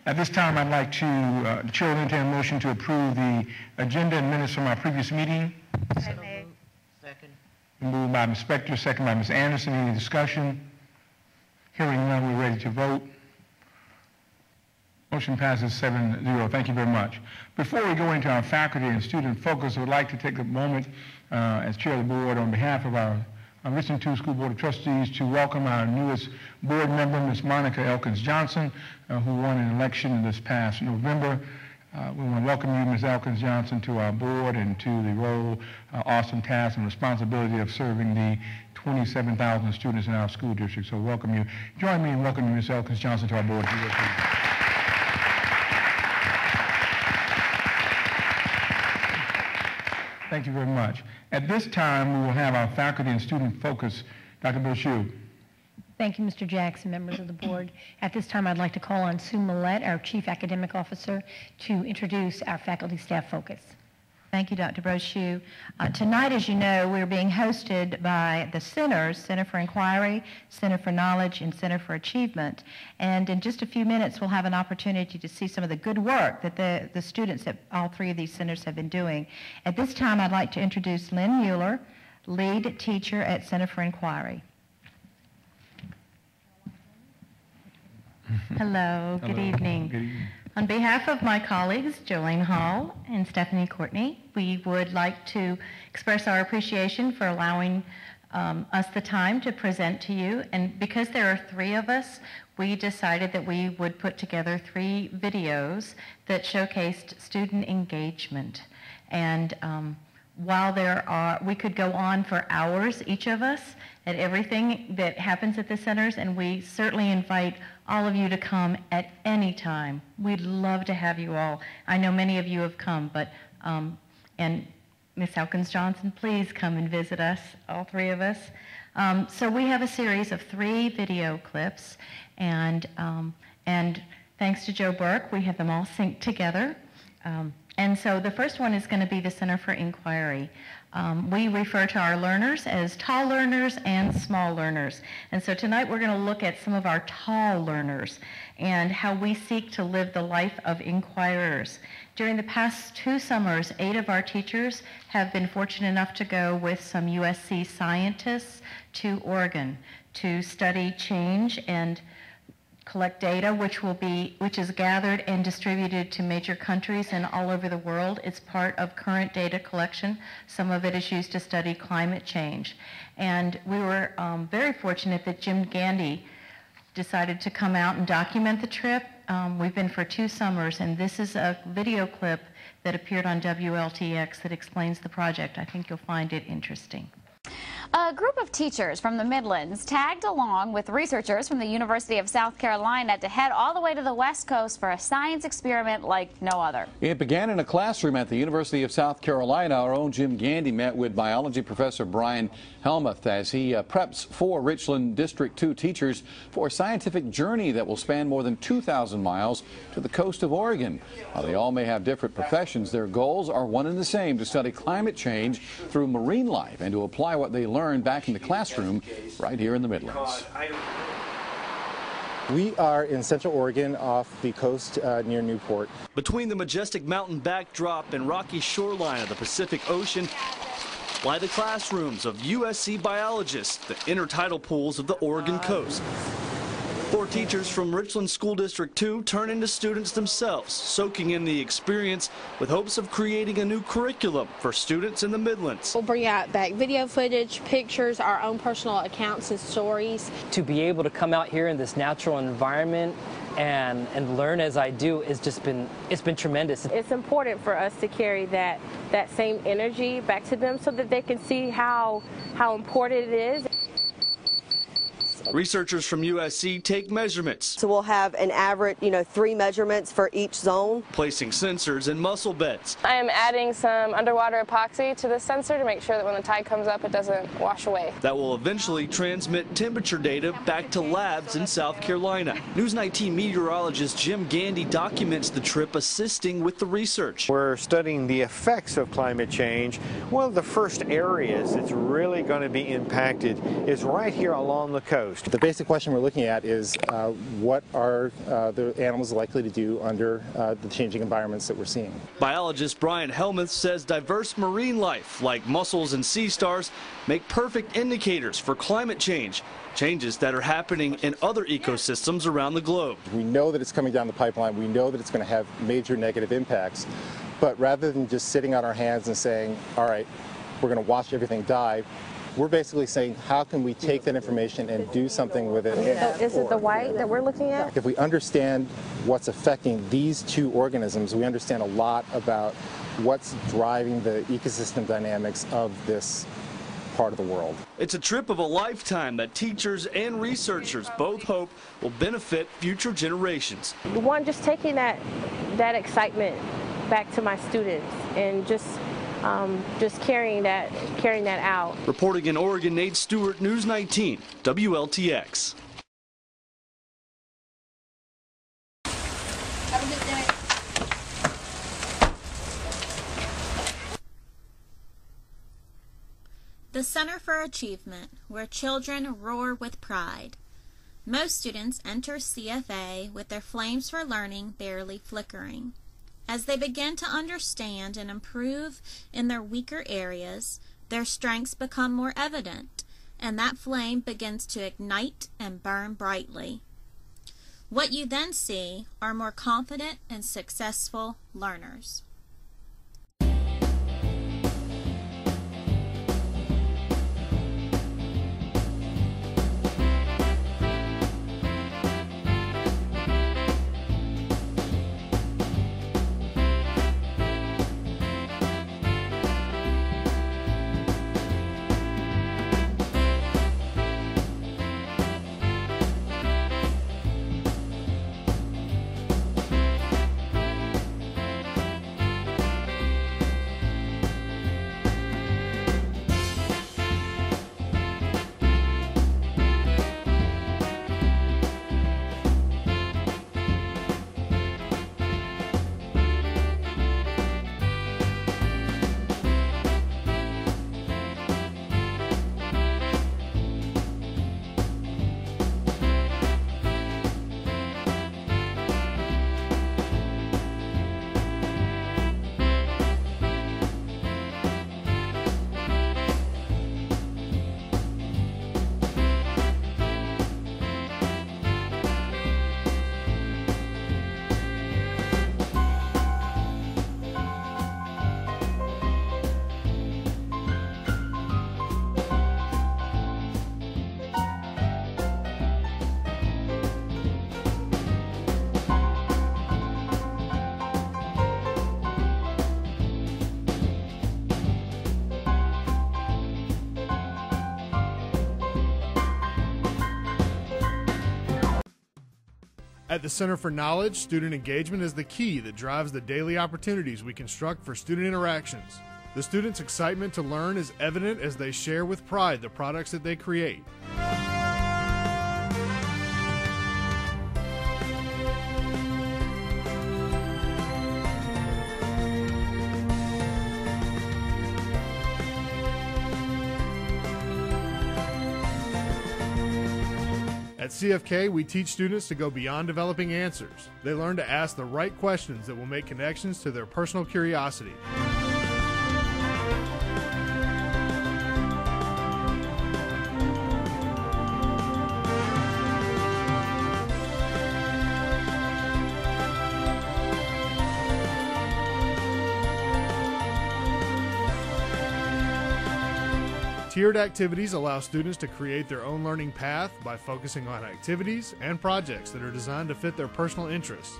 At this time, I'd like to, the chair will entertain a motion to approve the agenda and minutes from our previous meeting. So moved. Second. Moved by Ms. Spector, second by Ms. Anderson. Any discussion? Hearing none, we're ready to vote. Motion passes 7-0. Thank you very much. Before we go into our faculty and student focus, I would like to take a moment as chair of the board on behalf of our Richland 2 School Board of Trustees to welcome our newest board member, Ms. Monica Elkins-Johnson, who won an election this past November. We want to welcome you, Ms. Elkins-Johnson, to our board and to the role, awesome task, and responsibility of serving the 27,000 students in our school district. So welcome you. Join me in welcoming Ms. Elkins-Johnson to our board. Thank you very much. At this time, we will have our faculty and student focus. Dr. Brochu. Thank you, Mr. Jackson, members of the board. At this time, I'd like to call on Sue Millette, our Chief Academic Officer, to introduce our faculty staff focus. Thank you, Dr. Brochu. Tonight, as you know, we're being hosted by the centers, Center for Inquiry, Center for Knowledge, and Center for Achievement. And in just a few minutes, we'll have an opportunity to see some of the good work that the students at all three of these centers have been doing. At this time, I'd like to introduce Lynn Mueller, lead teacher at Center for Inquiry. Hello, good evening. Good evening. On behalf of my colleagues, Jolene Hall and Stephanie Courtney, we would like to express our appreciation for allowing us the time to present to you. And because there are three of us, we decided that we would put together 3 videos that showcased student engagement. And while we could go on for hours, each of us, at everything that happens at the centers, and we certainly invite all of you to come at any time. We'd love to have you all. I know many of you have come, but, and Ms. Elkins-Johnson, please come and visit us, all 3 of us. So we have a series of 3 video clips, and thanks to Joe Burke, we have them all synced together. And so the first one is going to be the Center for Inquiry. We refer to our learners as tall learners and small learners. And so tonight we're going to look at some of our tall learners and how we seek to live the life of inquirers. During the past 2 summers, 8 of our teachers have been fortunate enough to go with some USC scientists to Oregon to study change and collect data which is gathered and distributed to major countries and all over the world. It's part of current data collection. Some of it is used to study climate change. And we were very fortunate that Jim Gandy decided to come out and document the trip. We've been for 2 summers, and this is a video clip that appeared on WLTX that explains the project. I think you'll find it interesting. A group of teachers from the Midlands tagged along with researchers from the University of South Carolina to head all the way to the West Coast for a science experiment like no other. It began in a classroom at the University of South Carolina. Our own Jim Gandy met with biology professor Brian Helmuth as he preps 4 Richland District 2 teachers for a scientific journey that will span more than 2,000 miles to the coast of Oregon. While they all may have different professions, their goals are one and the same: to study climate change through marine life and to apply what they learned back in the classroom right here in the Midlands. We are in Central Oregon off the coast near Newport. Between the majestic mountain backdrop and rocky shoreline of the Pacific Ocean lie the classrooms of USC biologists, the intertidal pools of the Oregon coast. 4 teachers from Richland School District 2 turn into students themselves, soaking in the experience with hopes of creating a new curriculum for students in the Midlands. We'll bring out back video footage, pictures, our own personal accounts and stories. To be able to come out here in this natural environment and learn as I do it's been tremendous. It's important for us to carry that same energy back to them so that they can see how important it is. Researchers from USC take measurements. So we'll have an average, 3 measurements for each zone. Placing sensors in mussel beds. I am adding some underwater epoxy to the sensor to make sure that when the tide comes up, it doesn't wash away. That will eventually transmit temperature data back to labs in South Carolina. News 19 meteorologist Jim Gandy documents the trip, assisting with the research. We're studying the effects of climate change. One of the first areas that's really going to be impacted is right here along the coast. The basic question we're looking at is what are the animals likely to do under the changing environments that we're seeing. Biologist Brian Helmuth says diverse marine life, like mussels and sea stars, make perfect indicators for climate change, changes that are happening in other ecosystems around the globe. We know that it's coming down the pipeline. We know that it's going to have major negative impacts. But rather than just sitting on our hands and saying, all right, we're going to watch everything die, we're basically saying, how can we take that information and do something with it? So is it the white that we're looking at? If we understand what's affecting these two organisms, we understand a lot about what's driving the ecosystem dynamics of this part of the world. It's a trip of a lifetime that teachers and researchers both hope will benefit future generations. One, just taking that excitement back to my students and just carrying that out. Reporting in Oregon, Nate Stewart, News 19, WLTX. Have a good day. The Center for Achievement, where children roar with pride. Most students enter CFA with their flames for learning barely flickering. As they begin to understand and improve in their weaker areas, their strengths become more evident, and that flame begins to ignite and burn brightly. What you then see are more confident and successful learners. At the Center for Knowledge, student engagement is the key that drives the daily opportunities we construct for student interactions. The students' excitement to learn is evident as they share with pride the products that they create. At CFK, we teach students to go beyond developing answers. They learn to ask the right questions that will make connections to their personal curiosity. Tiered activities allow students to create their own learning path by focusing on activities and projects that are designed to fit their personal interests.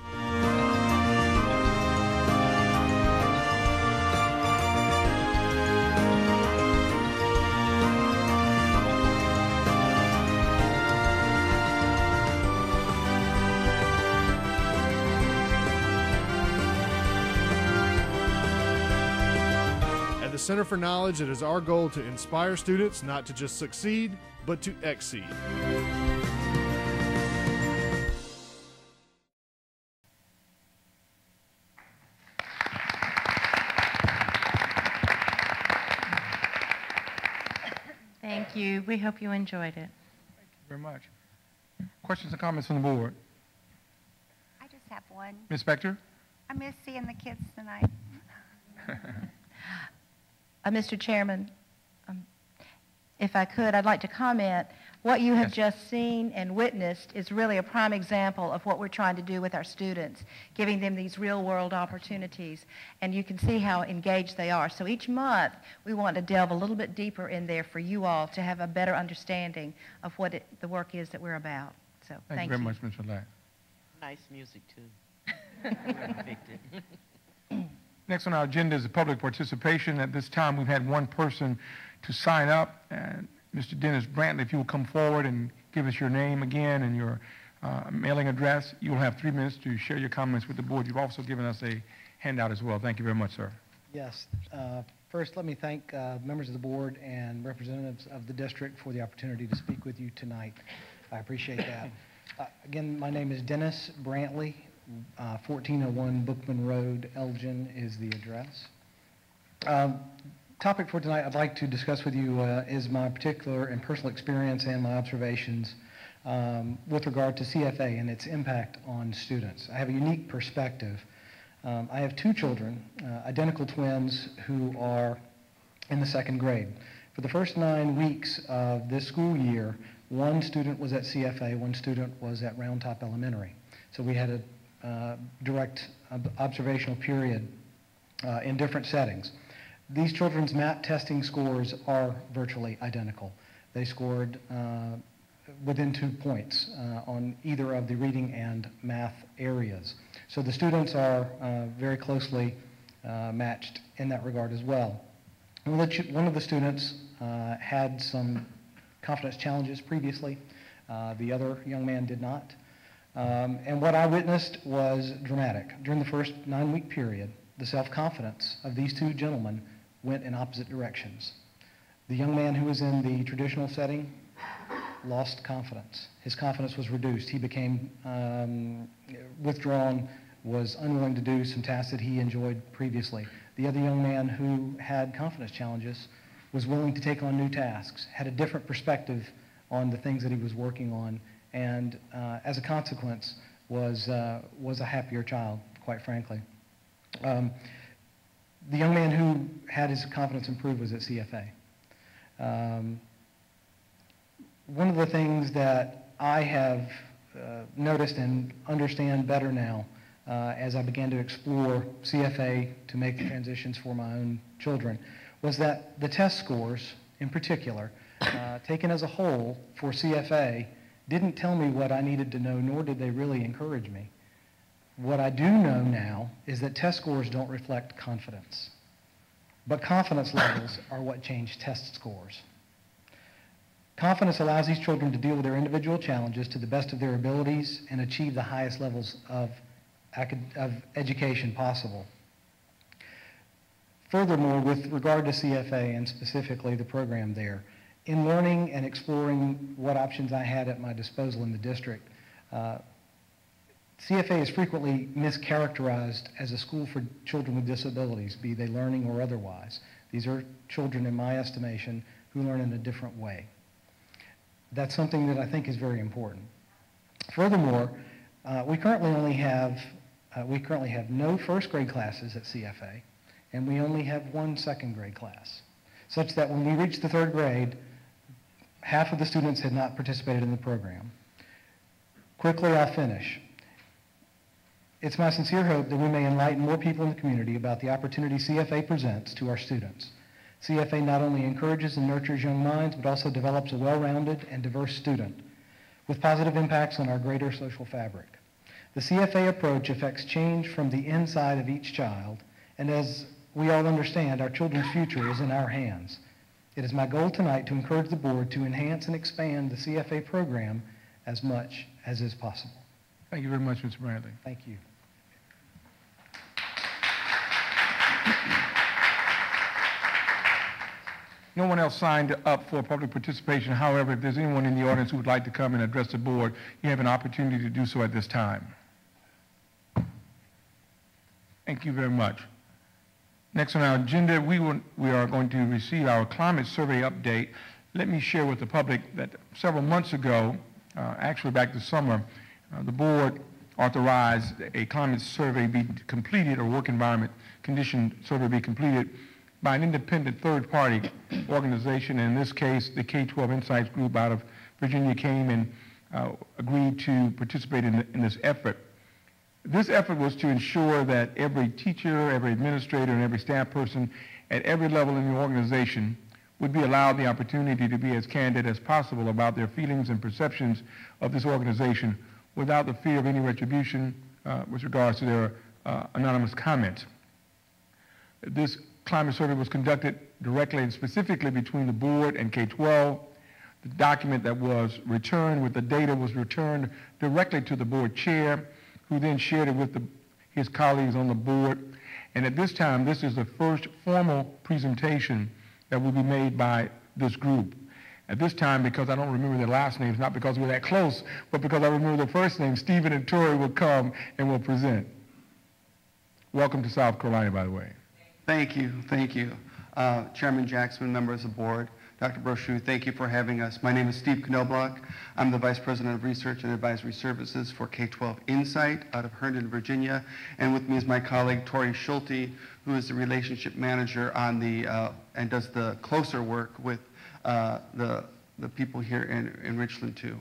At the Center for Knowledge, it is our goal to inspire students not to just succeed, but to exceed. Thank you. We hope you enjoyed it. very much. Questions and comments from the board? I just have one. Ms. Spector? I miss seeing the kids tonight. Mr. Chairman, if I could, I'd like to comment. What you have just seen and witnessed is really a prime example of what we're trying to do with our students, giving them these real-world opportunities. And you can see how engaged they are. So each month, we want to delve a little bit deeper in there for you all to have a better understanding of what the work is that we're about. So Thank you very much, Ms. Millett. Nice music, too. Next on our agenda is the public participation. At this time, we've had one person to sign up, and Mr. Dennis Brantley, if you will come forward and give us your name again and your mailing address. You'll have 3 minutes to share your comments with the board. You've also given us a handout as well. Thank you very much, sir. Yes. First, let me thank members of the board and representatives of the district for the opportunity to speak with you tonight. I appreciate that. Again, my name is Dennis Brantley. 1401 Bookman Road, Elgin is the address. Topic for tonight I'd like to discuss with you is my particular and personal experience and my observations with regard to CFA and its impact on students. I have a unique perspective. I have 2 children, identical twins, who are in the 2nd grade. For the first 9 weeks of this school year, 1 student was at CFA, 1 student was at Round Top Elementary. So we had a direct observational period in different settings. These children's MAP testing scores are virtually identical. They scored within 2 points on either of the reading and math areas. So the students are very closely matched in that regard as well. One of the students had some confidence challenges previously. The other young man did not. And what I witnessed was dramatic. During the first 9-week period, the self-confidence of these 2 gentlemen went in opposite directions. The young man who was in the traditional setting lost confidence. His confidence was reduced. He became withdrawn, was unwilling to do some tasks that he enjoyed previously. The other young man who had confidence challenges was willing to take on new tasks, had a different perspective on the things that he was working on, and as a consequence was a happier child, quite frankly. The young man who had his confidence improved was at CFA. One of the things that I have noticed and understand better now as I began to explore CFA to make the transitions for my own children was that the test scores in particular, taken as a whole for CFA, didn't tell me what I needed to know, nor did they really encourage me. What I do know now is that test scores don't reflect confidence, but confidence levels are what change test scores. Confidence allows these children to deal with their individual challenges to the best of their abilities and achieve the highest levels of education possible. Furthermore, with regard to CFA and specifically the program there, in learning and exploring what options I had at my disposal in the district, CFA is frequently mischaracterized as a school for children with disabilities, be they learning or otherwise. These are children, in my estimation, who learn in a different way. That's something that I think is very important. Furthermore, we currently have no 1st grade classes at CFA, and we only have 1 2nd grade class, such that when we reach the 3rd grade, half of the students had not participated in the program. Quickly, I'll finish. It's my sincere hope that we may enlighten more people in the community about the opportunity CFA presents to our students. CFA not only encourages and nurtures young minds, but also develops a well-rounded and diverse student with positive impacts on our greater social fabric. The CFA approach affects change from the inside of each child, and as we all understand, our children's future is in our hands. It is my goal tonight to encourage the board to enhance and expand the CFA program as much as is possible. Thank you very much, Mr. Brantley. Thank you. No one else signed up for public participation. However, if there's anyone in the audience who would like to come and address the board, you have an opportunity to do so at this time. Thank you very much. Next on our agenda, we are going to receive our climate survey update. let me share with the public that several months ago, actually back this summer, the board authorized a climate survey be completed, or work environment condition survey be completed by an independent third-party organization. In this case, the K-12 Insights Group out of Virginia came and agreed to participate in this effort. This effort was to ensure that every teacher, every administrator, and every staff person at every level in the organization would be allowed the opportunity to be as candid as possible about their feelings and perceptions of this organization without the fear of any retribution with regards to their anonymous comments. This climate survey was conducted directly and specifically between the board and K-12. The document that was returned with the data was returned directly to the board chair, who then shared it with his colleagues on the board. And at this time, this is the first formal presentation that will be made by this group. At this time, because I don't remember their last names, not because we're that close, but because I remember their first names, Stephen and Tori will come and will present. Welcome to South Carolina, by the way. Thank you, thank you. Chairman Jackson, members of the board, Dr. Brochu, thank you for having us. My name is Steve Knobloch. I'm the Vice President of Research and Advisory Services for K-12 Insight out of Herndon, Virginia. And with me is my colleague, Tori Schulte, who is the Relationship Manager on the, and does the closer work with the people here in Richland too.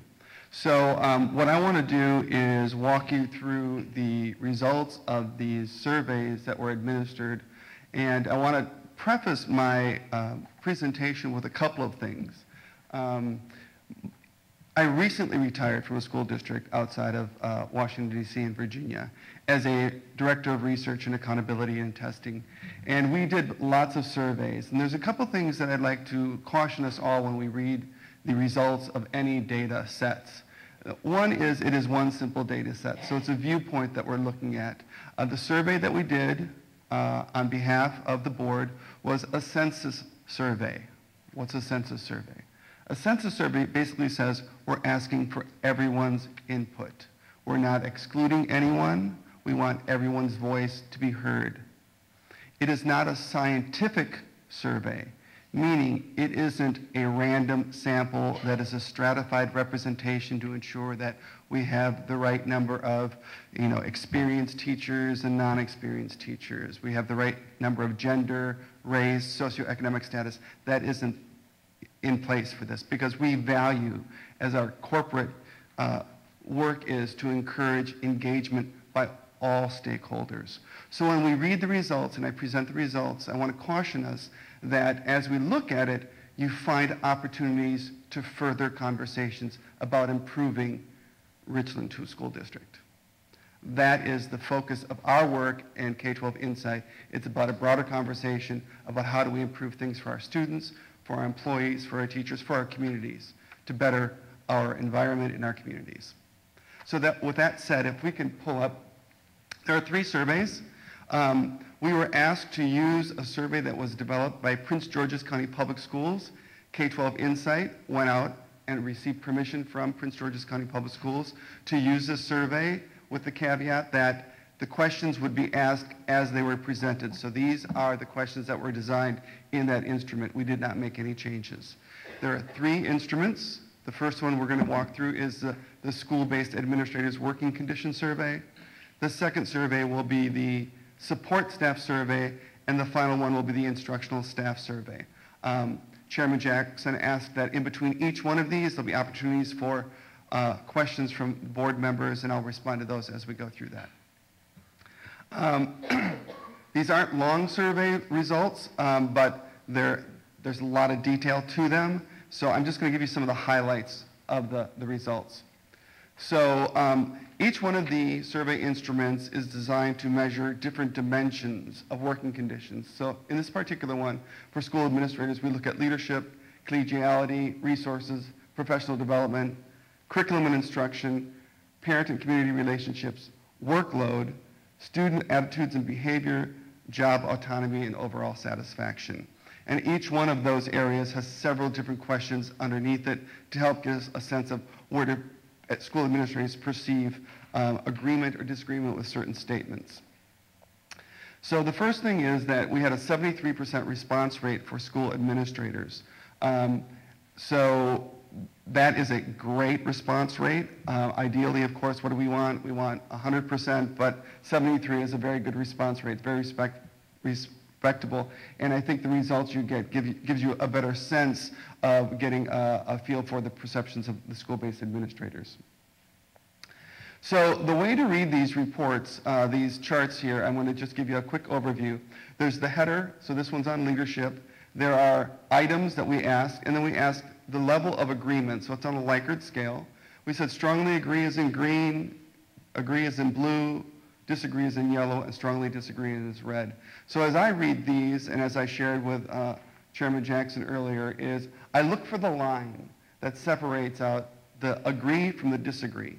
So what I want to do is walk you through the results of these surveys that were administered. And I want to preface my presentation with a couple of things. I recently retired from a school district outside of Washington, D.C. in Virginia as a Director of Research and Accountability and Testing. And we did lots of surveys. And there's a couple things that I'd like to caution us all when we read the results of any data sets. One is it is one simple data set. So it's a viewpoint that we're looking at. The survey that we did on behalf of the board was a census survey. What's a census survey? A census survey basically says we're asking for everyone's input. We're not excluding anyone. We want everyone's voice to be heard. It is not a scientific survey, meaning it isn't a random sample that is a stratified representation to ensure that we have the right number of, experienced teachers and non-experienced teachers. We have the right number of gender, race, socioeconomic status. That isn't in place for this because we value, as our corporate work is, to encourage engagement by all stakeholders. So when we read the results and I present the results, I want to caution us that as we look at it, you find opportunities to further conversations about improving Richland 2 School District. That is the focus of our work in K-12 Insight. It's about a broader conversation about how do we improve things for our students, for our employees, for our teachers, for our communities, to better our environment and our communities. So that, with that said, if we can pull up, there are 3 surveys. We were asked to use a survey that was developed by Prince George's County Public Schools. K-12 Insight went out and received permission from Prince George's County Public Schools to use this survey with the caveat that the questions would be asked as they were presented. So these are the questions that were designed in that instrument. We did not make any changes. There are 3 instruments. The first one we're going to walk through is the School-Based Administrators Working Condition Survey. The second survey will be the Support Staff Survey, and the final one will be the Instructional Staff Survey. Chairman Jackson asked that in between each one of these, there'll be opportunities for questions from board members, and I'll respond to those as we go through that. These aren't long survey results, but there's a lot of detail to them, so I'm just going to give you some of the highlights of the results. So each one of the survey instruments is designed to measure different dimensions of working conditions. So in this particular one, for school administrators, we look at leadership, collegiality, resources, professional development, curriculum and instruction, parent and community relationships, workload, student attitudes and behavior, job autonomy, and overall satisfaction. And each one of those areas has several different questions underneath it to help give us a sense of where to school administrators perceive agreement or disagreement with certain statements. So the first thing is that we had a 73% response rate for school administrators. So that is a great response rate. Ideally, of course, what do we want? We want 100%, but 73 is a very good response rate, very respectable. And I think the results you get gives you a better sense of getting a feel for the perceptions of the school-based administrators. So the way to read these reports, these charts here, I'm going to just give you a quick overview. There's the header, so this one's on leadership. There are items that we ask, and then we ask the level of agreement, so it's on a Likert scale. We said strongly agree is in green, agree is in blue, disagree is in yellow, and strongly disagree is red. So as I read these, and as I shared with Chairman Jackson earlier, is I look for the line that separates out the agree from the disagree.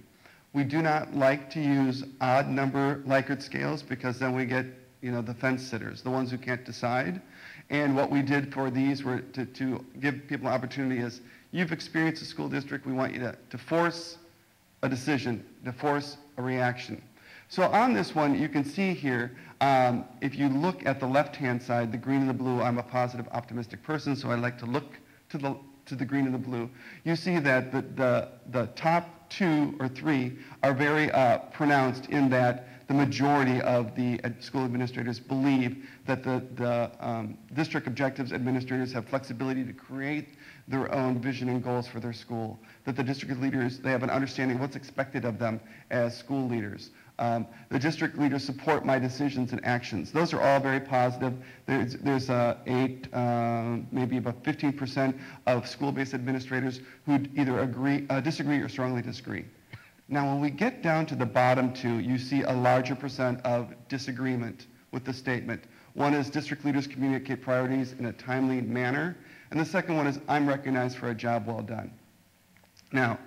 We do not like to use odd number Likert scales because then we get, the fence sitters, the ones who can't decide. And what we did for these were to give people an opportunity is, you've experienced a school district, we want you to force a decision, to force a reaction. So on this one, you can see here, if you look at the left-hand side, the green and the blue, I'm a positive, optimistic person, so I like to look to the green and the blue. You see that the top 2 or 3 are very pronounced in that the majority of the school administrators believe that the district objectives administrators have flexibility to create their own vision and goals for their school, that the district leaders, they have an understanding of what's expected of them as school leaders. The district leaders support my decisions and actions. Those are all very positive. There's maybe about 15% of school-based administrators who either disagree or strongly disagree. Now, when we get down to the bottom 2, you see a larger percent of disagreement with the statement. One is district leaders communicate priorities in a timely manner, and the second one is I'm recognized for a job well done. Now,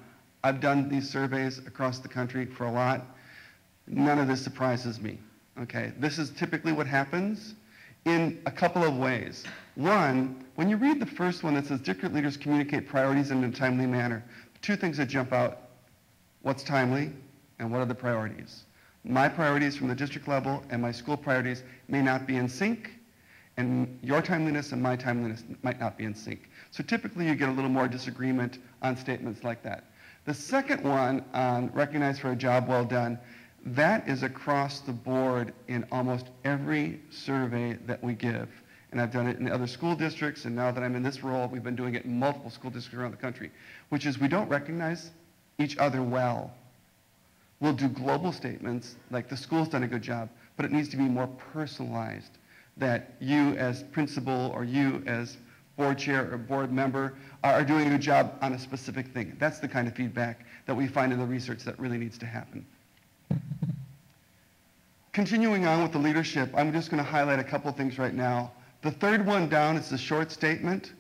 I've done these surveys across the country for a lot. None of this surprises me, okay? This is typically what happens in a couple of ways. One, when you read the first one that says district leaders communicate priorities in a timely manner, 2 things that jump out. What's timely and what are the priorities? My priorities from the district level and my school priorities may not be in sync, and your timeliness and my timeliness might not be in sync. So typically you get a little more disagreement on statements like that. The second one on recognized for a job well done, that is across the board in almost every survey that we give. And I've done it in other school districts, and now that I'm in this role, we've been doing it in multiple school districts around the country, which is we don't recognize each other well. We'll do global statements like the school's done a good job, but it needs to be more personalized, that you as principal or you as board chair or board member are doing a good job on a specific thing. That's the kind of feedback that we find in the research that really needs to happen. Continuing on with the leadership, I'm just going to highlight a couple things right now. The third one down is the short statement.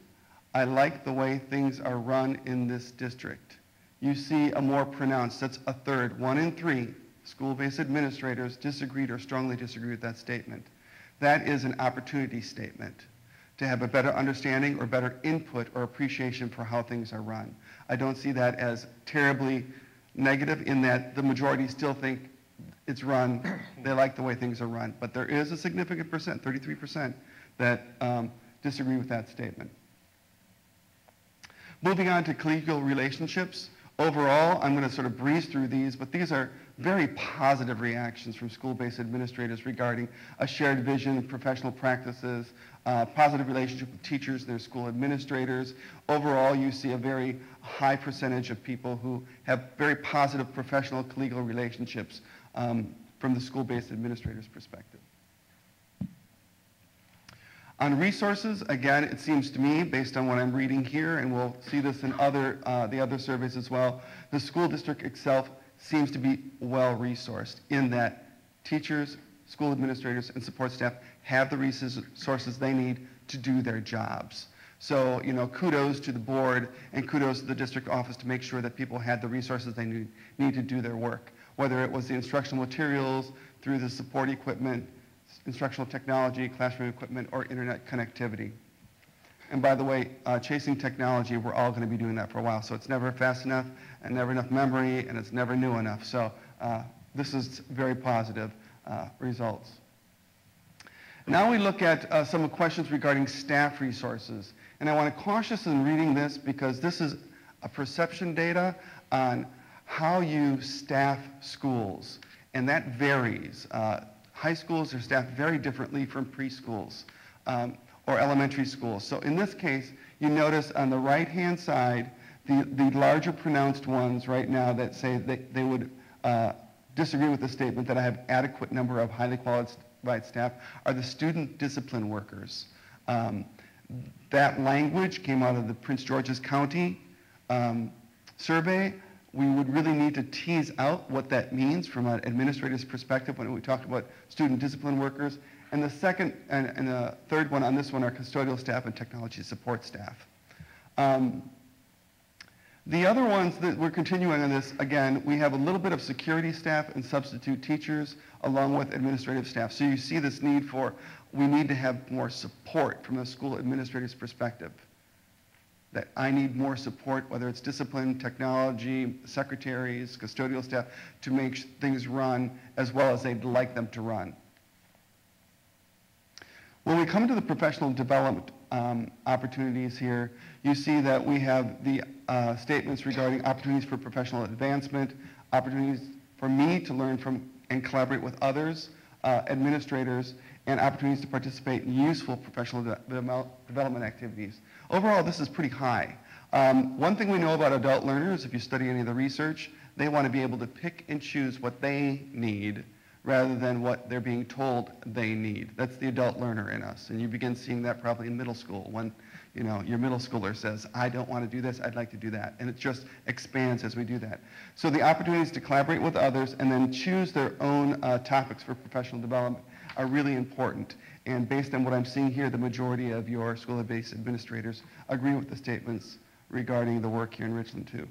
I like the way things are run in this district. You see a more pronounced, that's a third, 1 in 3 school-based administrators disagreed or strongly disagree with that statement. That is an opportunity statement to have a better understanding or better input or appreciation for how things are run. I don't see that as terribly negative in that the majority still think it's run, they like the way things are run. But there is a significant percent, 33%, that disagree with that statement. Moving on to collegial relationships. Overall, I'm going to sort of breeze through these, but these are very positive reactions from school-based administrators regarding a shared vision, professional practices, positive relationship with teachers and their school administrators. Overall, you see a very high percentage of people who have very positive professional collegial relationships from the school-based administrator's perspective. On resources, again, it seems to me, based on what I'm reading here, and we'll see this in the other surveys as well, the school district itself seems to be well-resourced in that teachers, school administrators, and support staff have the resources they need to do their jobs. So, kudos to the board and kudos to the district office to make sure that people had the resources they need to do their work, whether it was the instructional materials, through the support equipment, instructional technology, classroom equipment, or internet connectivity. And by the way, chasing technology, we're all going to be doing that for a while. So it's never fast enough and never enough memory, and it's never new enough. So this is very positive results. Now we look at some questions regarding staff resources. And I want to cautious in reading this because this is a perception data on how you staff schools, and that varies. High schools are staffed very differently from preschools or elementary schools. So in this case, you notice on the right-hand side, the larger pronounced ones right now that say that they would disagree with the statement that I have adequate number of highly qualified staff are the student discipline workers. That language came out of the Prince George's County survey. We would really need to tease out what that means from an administrator's perspective when we talk about student discipline workers. And the second and the third one on this one are custodial staff and technology support staff. The other ones that we're continuing on this, again, we have a little bit of security staff and substitute teachers along with administrative staff. So you see this need for, we need to have more support from a school administrator's perspective. That I need more support, whether it's discipline, technology, secretaries, custodial staff, to make things run as well as they'd like them to run. When we come to the professional development opportunities here, you see that we have the statements regarding opportunities for professional advancement, opportunities for me to learn from and collaborate with others, administrators, and opportunities to participate in useful professional development activities. Overall, this is pretty high. One thing we know about adult learners, if you study any of the research, they want to be able to pick and choose what they need rather than what they're being told they need. That's the adult learner in us. And you begin seeing that probably in middle school when your middle schooler says, I don't want to do this, I'd like to do that. And it just expands as we do that. So the opportunities to collaborate with others and then choose their own topics for professional development are really important. And based on what I'm seeing here, the majority of your school-based administrators agree with the statements regarding the work here in Richland too.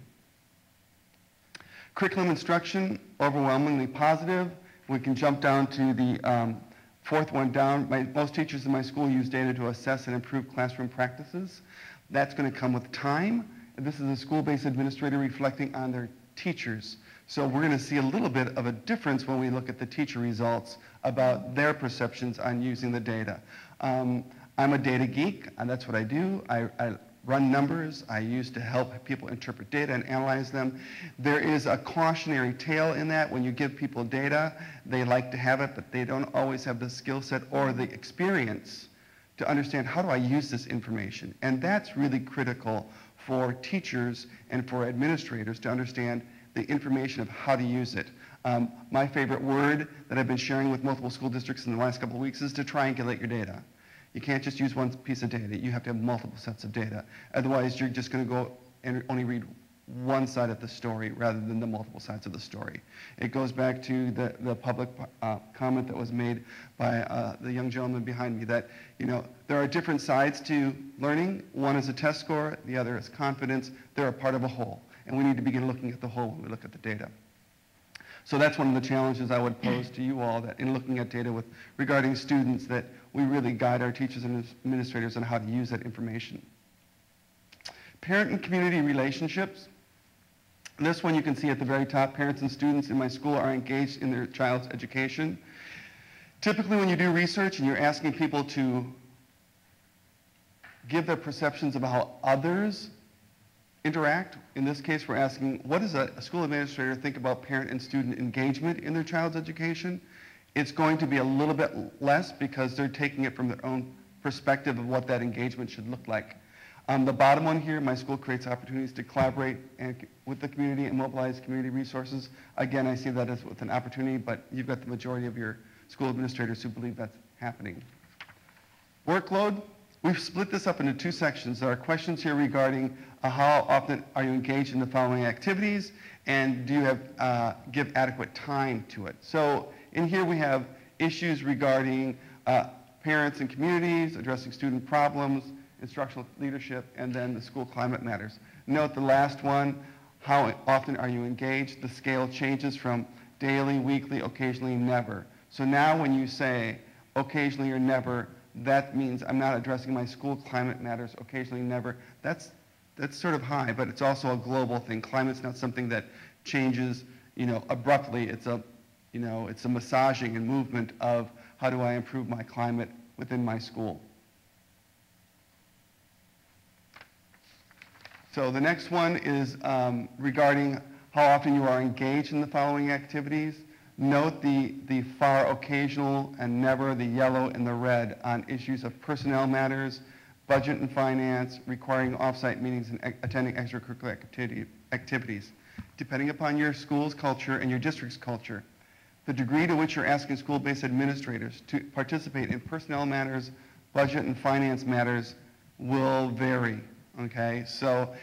Curriculum instruction, overwhelmingly positive. We can jump down to the fourth one down. Most teachers in my school use data to assess and improve classroom practices. That's going to come with time. This is a school-based administrator reflecting on their teachers. So we're going to see a little bit of a difference when we look at the teacher results about their perceptions on using the data. I'm a data geek, and that's what I do. I run numbers. I used to help people interpret data and analyze them. There is a cautionary tale in that. When you give people data, they like to have it, but they don't always have the skill set or the experience to understand, how do I use this information? And that's really critical for teachers and for administrators to understand the information of how to use it. My favorite word that I've been sharing with multiple school districts in the last couple of weeks is to triangulate your data. You can't just use one piece of data. You have to have multiple sets of data. Otherwise, you're just going to go and only read one side of the story rather than the multiple sides of the story. It goes back to the public comment that was made by the young gentleman behind me that, there are different sides to learning. One is a test score, the other is confidence. They're a part of a whole, and we need to begin looking at the whole when we look at the data. So that's one of the challenges I would pose to you all, that in looking at data regarding students, that we really guide our teachers and administrators on how to use that information. Parent and community relationships. This one you can see at the very top. Parents and students in my school are engaged in their child's education. Typically when you do research and you're asking people to give their perceptions of how others interact, in this case we're asking, what does a school administrator think about parent and student engagement in their child's education? It's going to be a little bit less because they're taking it from their own perspective of what that engagement should look like. The bottom one here, my school creates opportunities to collaborate with the community and mobilize community resources. Again, I see that as with an opportunity, but you've got the majority of your school administrators who believe that's happening. Workload, we've split this up into two sections. There are questions here regarding how often are you engaged in the following activities, and do you give adequate time to it? So in here we have issues regarding parents and communities, addressing student problems, instructional leadership, and then the school climate matters. Note the last one, how often are you engaged? The scale changes from daily, weekly, occasionally, never. So now when you say occasionally or never, that means I'm not addressing my school climate matters, occasionally, never. That's sort of high, but it's also a global thing. Climate's not something that changes, abruptly. It's a massaging and movement of how do I improve my climate within my school. So the next one is regarding how often you are engaged in the following activities. Note the far occasional and never the yellow and the red on issues of personnel matters, budget and finance, requiring off-site meetings and attending extracurricular activities. Depending upon your school's culture and your district's culture, the degree to which you're asking school-based administrators to participate in personnel matters, budget and finance matters will vary, okay? So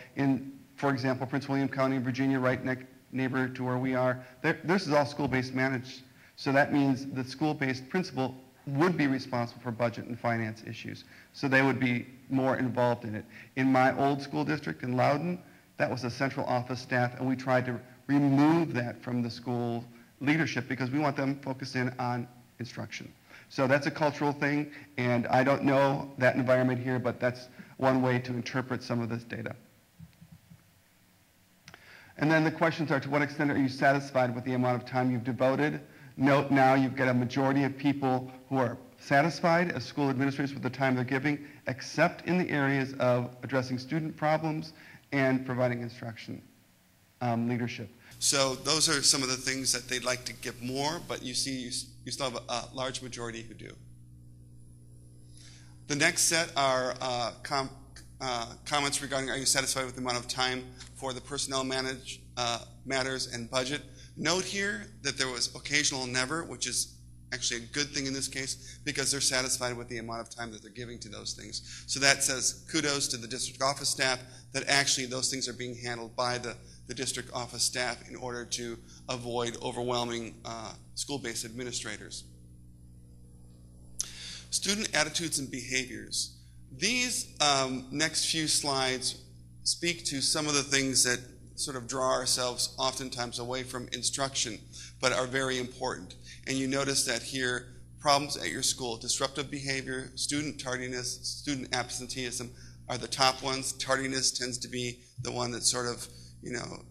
for example, Prince William County, Virginia, right next neighbor to where we are, this is all school-based managed. So that means the school-based principal would be responsible for budget and finance issues. So they would be more involved in it. In my old school district in Loudoun, that was a central office staff, and we tried to remove that from the school leadership because we want them focused in on instruction. So that's a cultural thing, and I don't know that environment here, but that's one way to interpret some of this data. And then the questions are, to what extent are you satisfied with the amount of time you've devoted? Note now you've got a majority of people who are satisfied as school administrators with the time they're giving, except in the areas of addressing student problems and providing instruction leadership. So those are some of the things that they'd like to give more, but you see you still have a large majority who do. The next set are comments regarding, are you satisfied with the amount of time for the personnel matters and budget? Note here that there was occasional never, which is actually a good thing in this case because they're satisfied with the amount of time that they're giving to those things. So that says kudos to the district office staff that actually those things are being handled by the district office staff in order to avoid overwhelming school-based administrators. Student attitudes and behaviors. These next few slides speak to some of the things that sort of draw ourselves oftentimes away from instruction, but are very important. And you notice that here, problems at your school, disruptive behavior, student tardiness, student absenteeism are the top ones. Tardiness tends to be the one that sort of,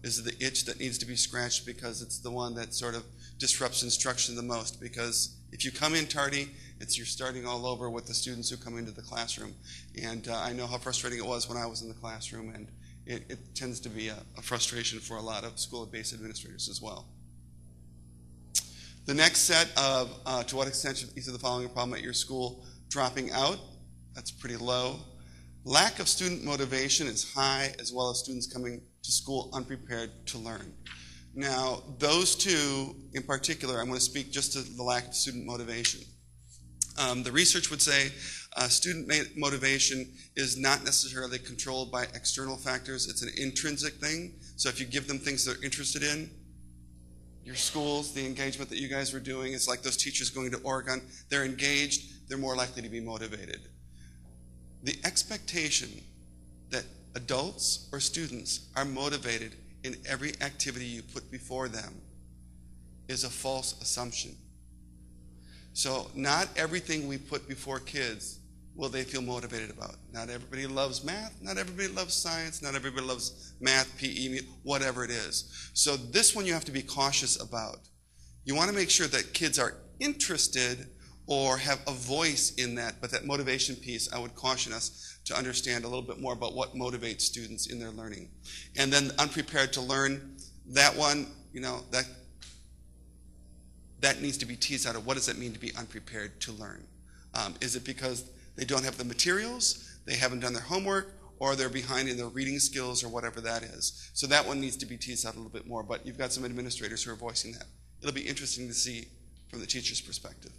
is the itch that needs to be scratched because it's the one that sort of disrupts instruction the most. Because if you come in tardy, you're starting all over with the students who come into the classroom. And I know how frustrating it was when I was in the classroom, and it tends to be a frustration for a lot of school-based administrators as well. The next set of, to what extent is the following a problem at your school? Dropping out, that's pretty low. Lack of student motivation is high, as well as students coming to school unprepared to learn. Now, those two in particular, I'm going to speak just to the lack of student motivation. The research would say student motivation is not necessarily controlled by external factors. It's an intrinsic thing. So if you give them things they're interested in, your schools, the engagement that you guys were doing, it's like those teachers going to Oregon. They're engaged. They're more likely to be motivated. The expectation that adults or students are motivated in every activity you put before them is a false assumption. So not everything we put before kids will they feel motivated about. Not everybody loves math, not everybody loves science, not everybody loves math, PE, whatever it is. So this one you have to be cautious about. You want to make sure that kids are interested or have a voice in that, but that motivation piece, I would caution us to understand a little bit more about what motivates students in their learning. And then unprepared to learn, that one, that needs to be teased out of what does it mean to be unprepared to learn. Is it because they don't have the materials, they haven't done their homework, or they're behind in their reading skills or whatever that is? So that one needs to be teased out a little bit more, but you've got some administrators who are voicing that. It'll be interesting to see from the teacher's perspective.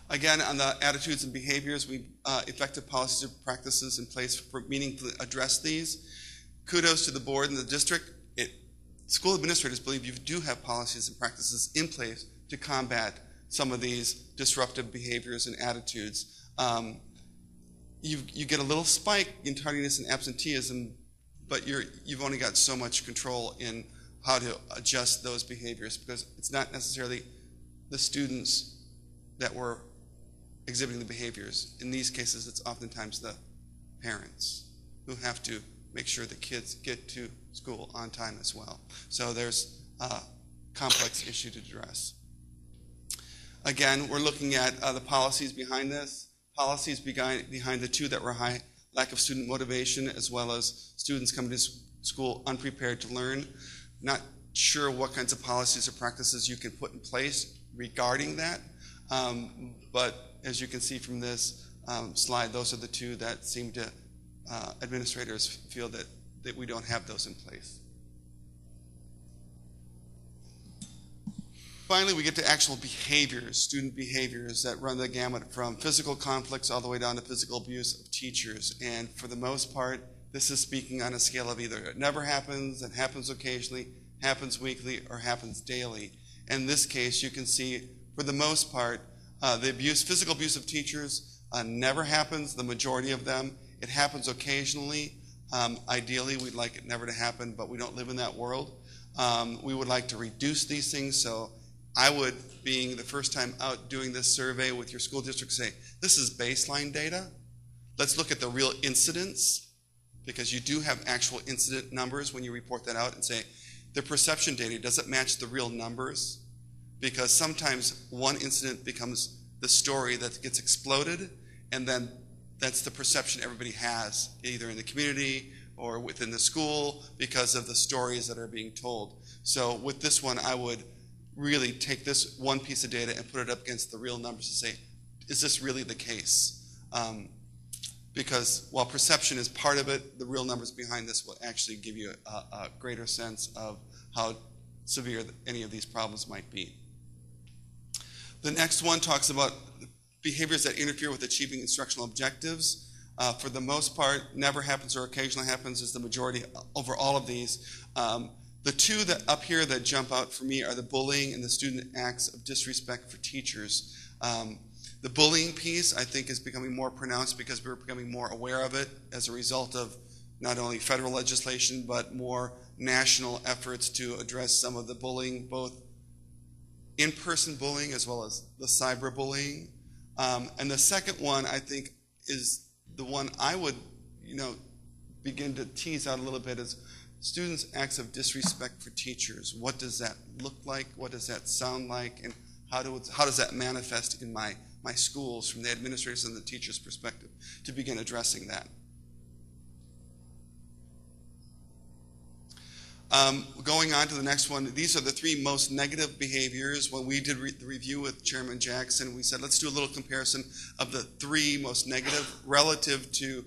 Again, on the attitudes and behaviors, we've effective policies and practices in place for meaningfully address these. Kudos to the board and the district. School administrators believe you do have policies and practices in place to combat some of these disruptive behaviors and attitudes. You get a little spike in tardiness and absenteeism, but you've only got so much control in how to adjust those behaviors because it's not necessarily the students that were exhibiting the behaviors. In these cases, it's oftentimes the parents who have to make sure the kids get to school on time as well. So there's a complex issue to address. Again, we're looking at the policies behind this. Policies behind the two that were lack of student motivation, as well as students coming to school unprepared to learn. Not sure what kinds of policies or practices you can put in place regarding that, but as you can see from this slide, those are the two that seem to administrators feel that we don't have those in place. Finally, we get to actual behaviors, student behaviors that run the gamut from physical conflicts all the way down to physical abuse of teachers. And for the most part, this is speaking on a scale of either it never happens, it happens occasionally, happens weekly, or happens daily. In this case, you can see, for the most part, the physical abuse of teachers never happens, the majority of them. It happens occasionally. Ideally, we'd like it never to happen, but we don't live in that world. We would like to reduce these things, so I would, being the first time out doing this survey with your school district, say, this is baseline data. Let's look at the real incidents, because you do have actual incident numbers when you report that out, and say, the perception data, does it match the real numbers? Because sometimes one incident becomes the story that gets exploded, and then that's the perception everybody has, either in the community or within the school, because of the stories that are being told. So with this one, I would really take this one piece of data and put it up against the real numbers to say, is this really the case? Because while perception is part of it, the real numbers behind this will actually give you a greater sense of how severe any of these problems might be. The next one talks about behaviors that interfere with achieving instructional objectives. For the most part, never happens or occasionally happens is the majority over all of these. The two that up here that jump out for me are the bullying and the student acts of disrespect for teachers. The bullying piece, I think, is becoming more pronounced because we're becoming more aware of it as a result of not only federal legislation, but more national efforts to address some of the bullying, both in-person bullying as well as the cyberbullying. And the second one, I think, is the one I would, begin to tease out a little bit, is students' acts of disrespect for teachers. What does that look like? What does that sound like? And how does that manifest in my schools from the administrators and the teachers' perspective to begin addressing that? Going on to the next one, these are the three most negative behaviors. When we did the review with Chairman Jackson, we said, let's do a little comparison of the three most negative relative to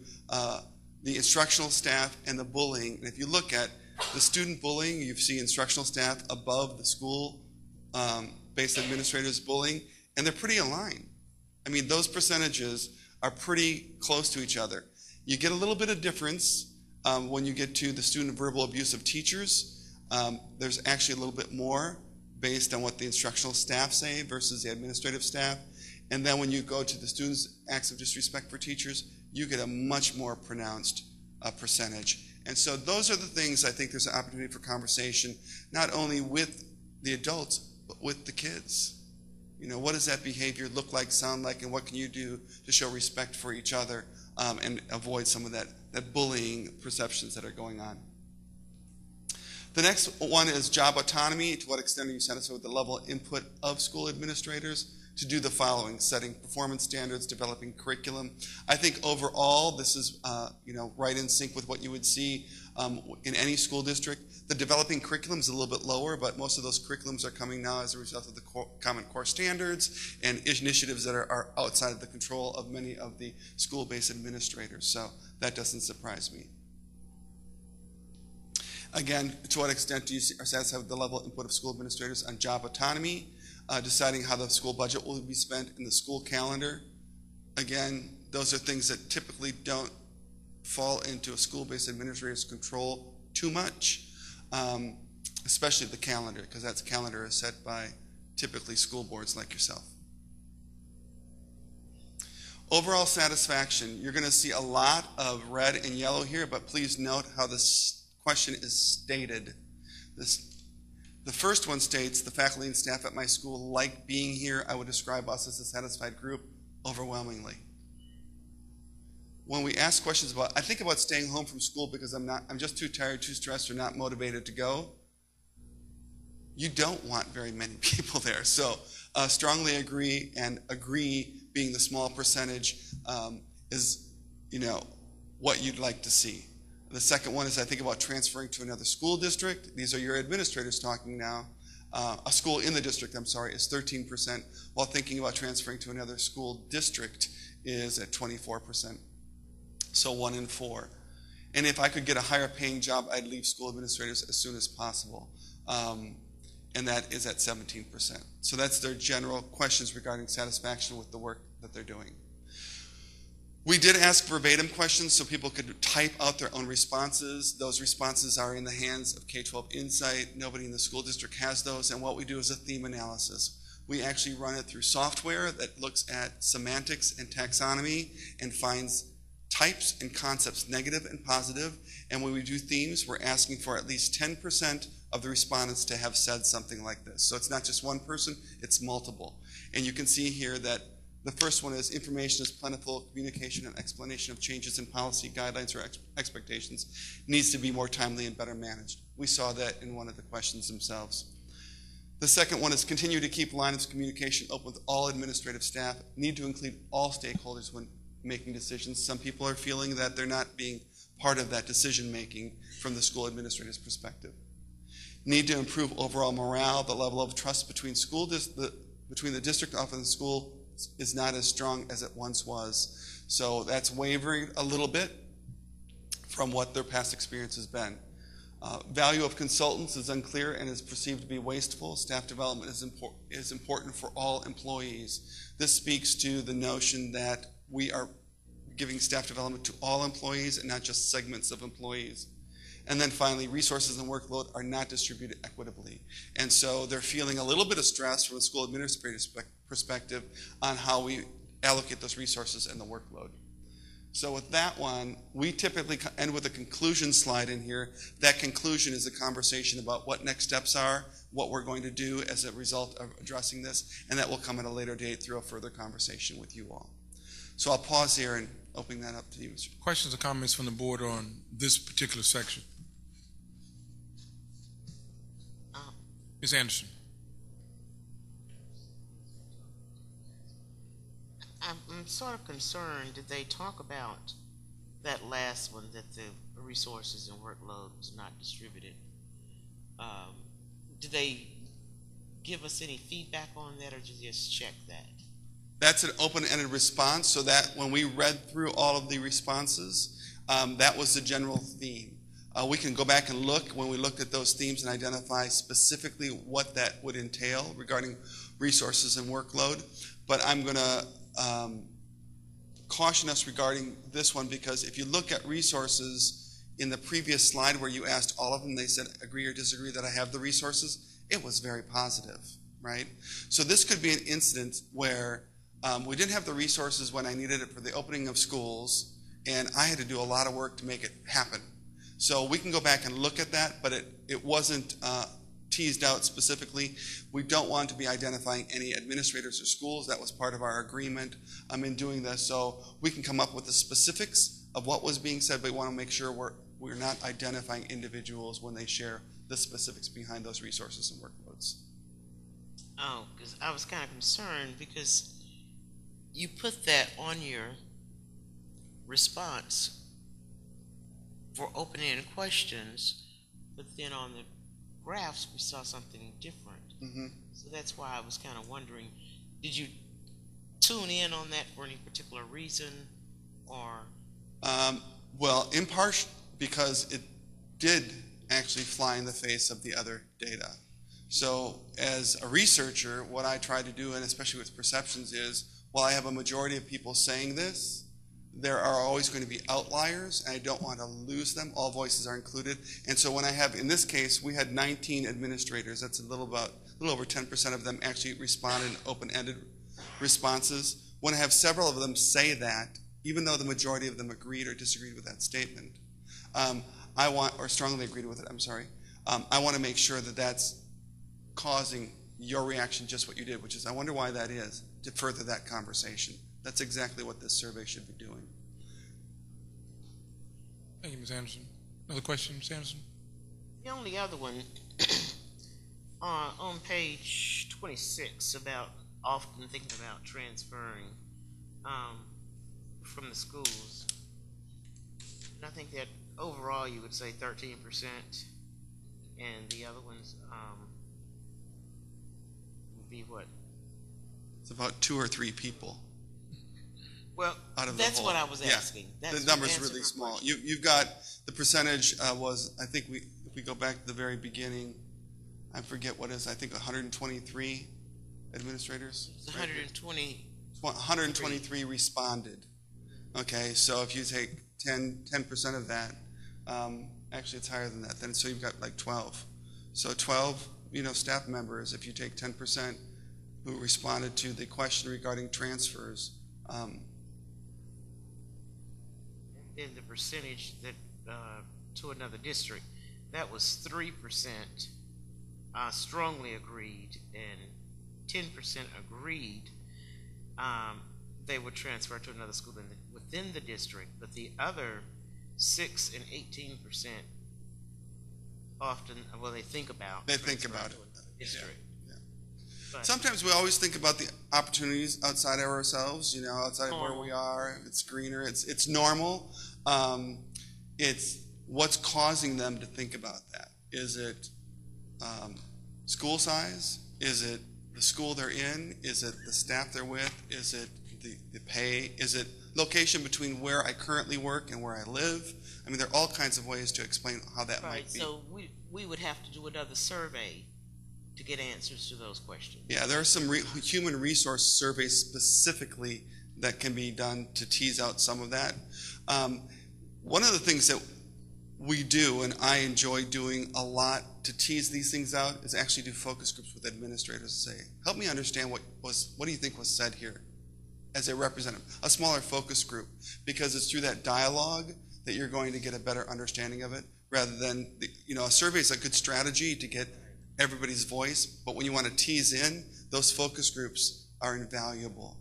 the instructional staff and the bullying. And if you look at the student bullying, you see instructional staff above the school-based administrators bullying, and they're pretty aligned. I mean, those percentages are pretty close to each other. You get a little bit of difference when you get to the student verbal abuse of teachers. There's actually a little bit more based on what the instructional staff say versus the administrative staff. And then when you go to the students' acts of disrespect for teachers, you get a much more pronounced percentage. And so those are the things I think there's an opportunity for conversation, not only with the adults, but with the kids. What does that behavior look like, sound like, and what can you do to show respect for each other and avoid some of that bullying perceptions that are going on? The next one is job autonomy. To what extent are you satisfied with the level of input of school administrators to do the following: setting performance standards, developing curriculum? I think overall this is right in sync with what you would see in any school district. The developing curriculum is a little bit lower, but most of those curriculums are coming now as a result of the Common Core standards and initiatives that are outside of the control of many of the school-based administrators. So that doesn't surprise me. Again, to what extent do you are satisfied with the level of input of school administrators on job autonomy, deciding how the school budget will be spent in the school calendar? Again, those are things that typically don't fall into a school-based administrator's control too much, especially the calendar, because that calendar is set by typically school boards like yourself. Overall satisfaction, you're going to see a lot of red and yellow here, but please note how this question is stated. The first one states, the faculty and staff at my school like being here. I would describe us as a satisfied group overwhelmingly. When we ask questions about, I think about staying home from school because I'm just too tired, too stressed, or not motivated to go, you don't want very many people there. So strongly agree, and agree being the small percentage is, what you'd like to see. The second one is I think about transferring to another school district. These are your administrators talking now. A school in the district, I'm sorry, is 13%, while thinking about transferring to another school district is at 24%. So 1 in 4. And if I could get a higher paying job, I'd leave school administrators as soon as possible. And that is at 17%. So that's their general questions regarding satisfaction with the work that they're doing. We did ask verbatim questions so people could type out their own responses. Those responses are in the hands of K-12 Insight. Nobody in the school district has those, and what we do is a theme analysis. We actually run it through software that looks at semantics and taxonomy and finds types and concepts, negative and positive, and when we do themes, we're asking for at least 10% of the respondents to have said something like this. So it's not just one person, it's multiple. And you can see here that the first one is information is plentiful, communication and explanation of changes in policy, guidelines, or expectations needs to be more timely and better managed. We saw that in one of the questions themselves. The second one is continue to keep lines of communication open with all administrative staff, need to include all stakeholders when making decisions. Some people are feeling that they're not being part of that decision making from the school administrator's perspective. Need to improve overall morale. The level of trust between between the district office and the school is not as strong as it once was. So that's wavering a little bit from what their past experience has been. Value of consultants is unclear and is perceived to be wasteful. Staff development is important for all employees. This speaks to the notion that we are giving staff development to all employees and not just segments of employees. And then finally, resources and workload are not distributed equitably. And so they're feeling a little bit of stress from a school administrator's perspective on how we allocate those resources and the workload. So with that one, we typically end with a conclusion slide in here. That conclusion is a conversation about what next steps are, what we're going to do as a result of addressing this, and that will come at a later date through a further conversation with you all. So I'll pause here and open that up to you, Mr. Questions or comments from the board on this particular section? Ms. Anderson. I'm sort of concerned. Did they talk about that last one, that the resources and workload was not distributed? Did they give us any feedback on that, or did you just check that? That's an open-ended response, so that when we read through all of the responses, that was the general theme. We can go back and look when we looked at those themes and identify specifically what that would entail regarding resources and workload. But I'm going to caution us regarding this one, because if you look at resources in the previous slide where you asked all of them, they said agree or disagree that I have the resources, it was very positive, right? So this could be an incident where we didn't have the resources when I needed it for the opening of schools, and I had to do a lot of work to make it happen. So we can go back and look at that, but it wasn't teased out specifically. We don't want to be identifying any administrators or schools. That was part of our agreement in doing this. So we can come up with the specifics of what was being said, but we want to make sure we're not identifying individuals when they share the specifics behind those resources and workloads. Oh, because I was kind of concerned because you put that on your response for open-ended questions, but then on the graphs we saw something different. Mm-hmm. So that's why I was kind of wondering, did you tune in on that for any particular reason, or? Well, in part because it did actually fly in the face of the other data. So as a researcher, what I try to do, and especially with perceptions, is while I have a majority of people saying this, there are always going to be outliers, and I don't want to lose them. All voices are included. And so when I have, in this case, we had 19 administrators. That's a little over 10% of them actually responded in open-ended responses. When I have several of them say that, even though the majority of them agreed or disagreed with that statement, or strongly agreed with it, I'm sorry, I want to make sure that that's causing your reaction, just what you did, which is, I wonder why that is, to further that conversation. That's exactly what this survey should be doing. Thank you, Ms. Anderson. Another question, Ms. Anderson? The only other one on page 26 about often thinking about transferring from the schools. I think that overall you would say 13%, and the other ones would be what? It's about 2 or 3 people. Well, out of that's the whole. what I was asking. Yeah, That's the number's answer really my small. question. You've got the percentage was, I think if we go back to the very beginning, I forget what is, I think 123 administrators. 123 responded. Okay, so if you take 10% of that, actually it's higher than that. Then so you've got like 12. So 12, staff members. If you take 10% who responded to the question regarding transfers. In the percentage that to another district, that was 3% strongly agreed and 10% agreed they would transfer to another school within the district, but the other 6 and 18% often, well, they think about it. District. Yeah. Sometimes we always think about the opportunities outside of ourselves, outside of where we are. It's greener. It's normal. It's what's causing them to think about that. Is it school size? Is it the school they're in? Is it the staff they're with? Is it the pay? Is it location between where I currently work and where I live? I mean, there are all kinds of ways to explain how that might be. So we would have to do another survey to get answers to those questions. Yeah, there are some human resource surveys specifically that can be done to tease out some of that. One of the things that we do, and I enjoy doing a lot to tease these things out, is actually do focus groups with administrators and say, help me understand what do you think was said here as a representative, a smaller focus group, because it's through that dialogue that you're going to get a better understanding of it, rather than, a survey is a good strategy to get everybody's voice, but when you want to tease in, those focus groups are invaluable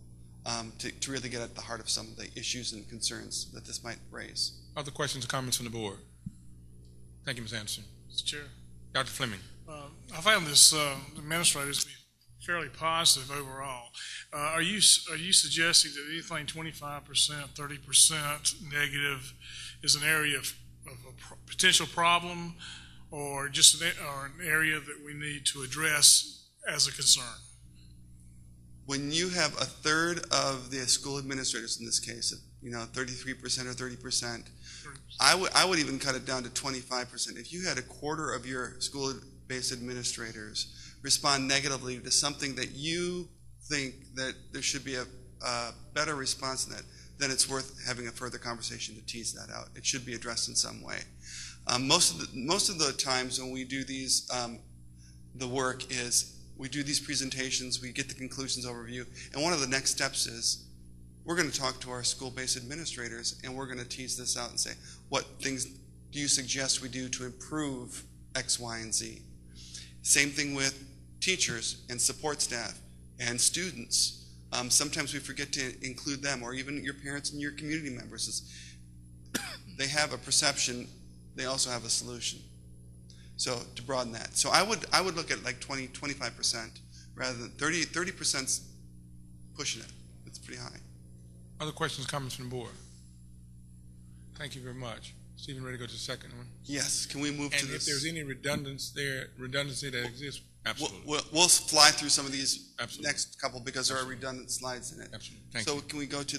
to really get at the heart of some of the issues and concerns that this might raise. Other questions or comments from the board? Thank you, Ms. Anderson. Mr. Chair. Dr. Fleming. I found this administrators to be fairly positive overall. Are you suggesting that anything 25%, 30% negative is an area of a potential problem, or just an area that we need to address as a concern? When you have a third of the school administrators in this case, 33% or 30%, I would even cut it down to 25%. If you had a quarter of your school-based administrators respond negatively to something that you think that there should be a better response than that, then it's worth having a further conversation to tease that out. It should be addressed in some way. Most of the times when we do these, the work is we do these presentations, we get the conclusions overview, and one of the next steps is we're going to talk to our school-based administrators, and we're going to tease this out and say, what things do you suggest we do to improve X, Y, and Z? Same thing with teachers and support staff and students. Sometimes we forget to include them, or even your parents and your community members. They have a perception, they also have a solution. So to broaden that. So I would look at like 25% rather than 30%'s pushing it. It's pretty high. Other questions, comments from the board? Thank you very much. Stephen, ready to go to the second one? Yes. Can we move to this? And if there's any redundancy that exists, absolutely. We'll fly through some of these next couple because there are redundant slides in it. Absolutely. Thank you. So can we go to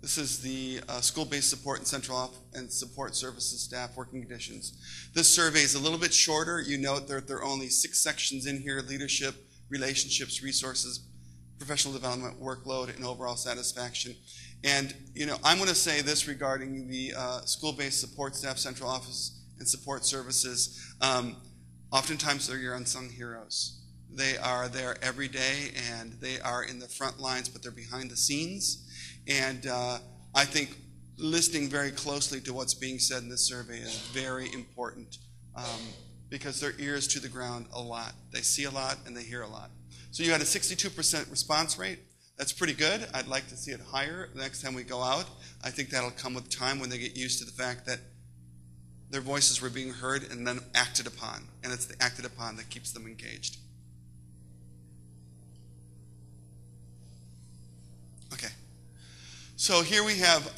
this is the school-based support and central and support services staff working conditions. This survey is a little bit shorter. You note that there are only 6 sections in here: leadership, relationships, resources, professional development, workload, and overall satisfaction. And I'm going to say this regarding the school-based support staff, central office, and support services. Oftentimes they're your unsung heroes. They are there every day, and they are in the front lines, but they're behind the scenes. And I think listening very closely to what's being said in this survey is very important because their ears to the ground a lot. They see a lot and they hear a lot. So you had a 62% response rate. That's pretty good. I'd like to see it higher the next time we go out. I think that'll come with time when they get used to the fact that their voices were being heard and then acted upon. And it's the acted upon that keeps them engaged. Okay. So here we have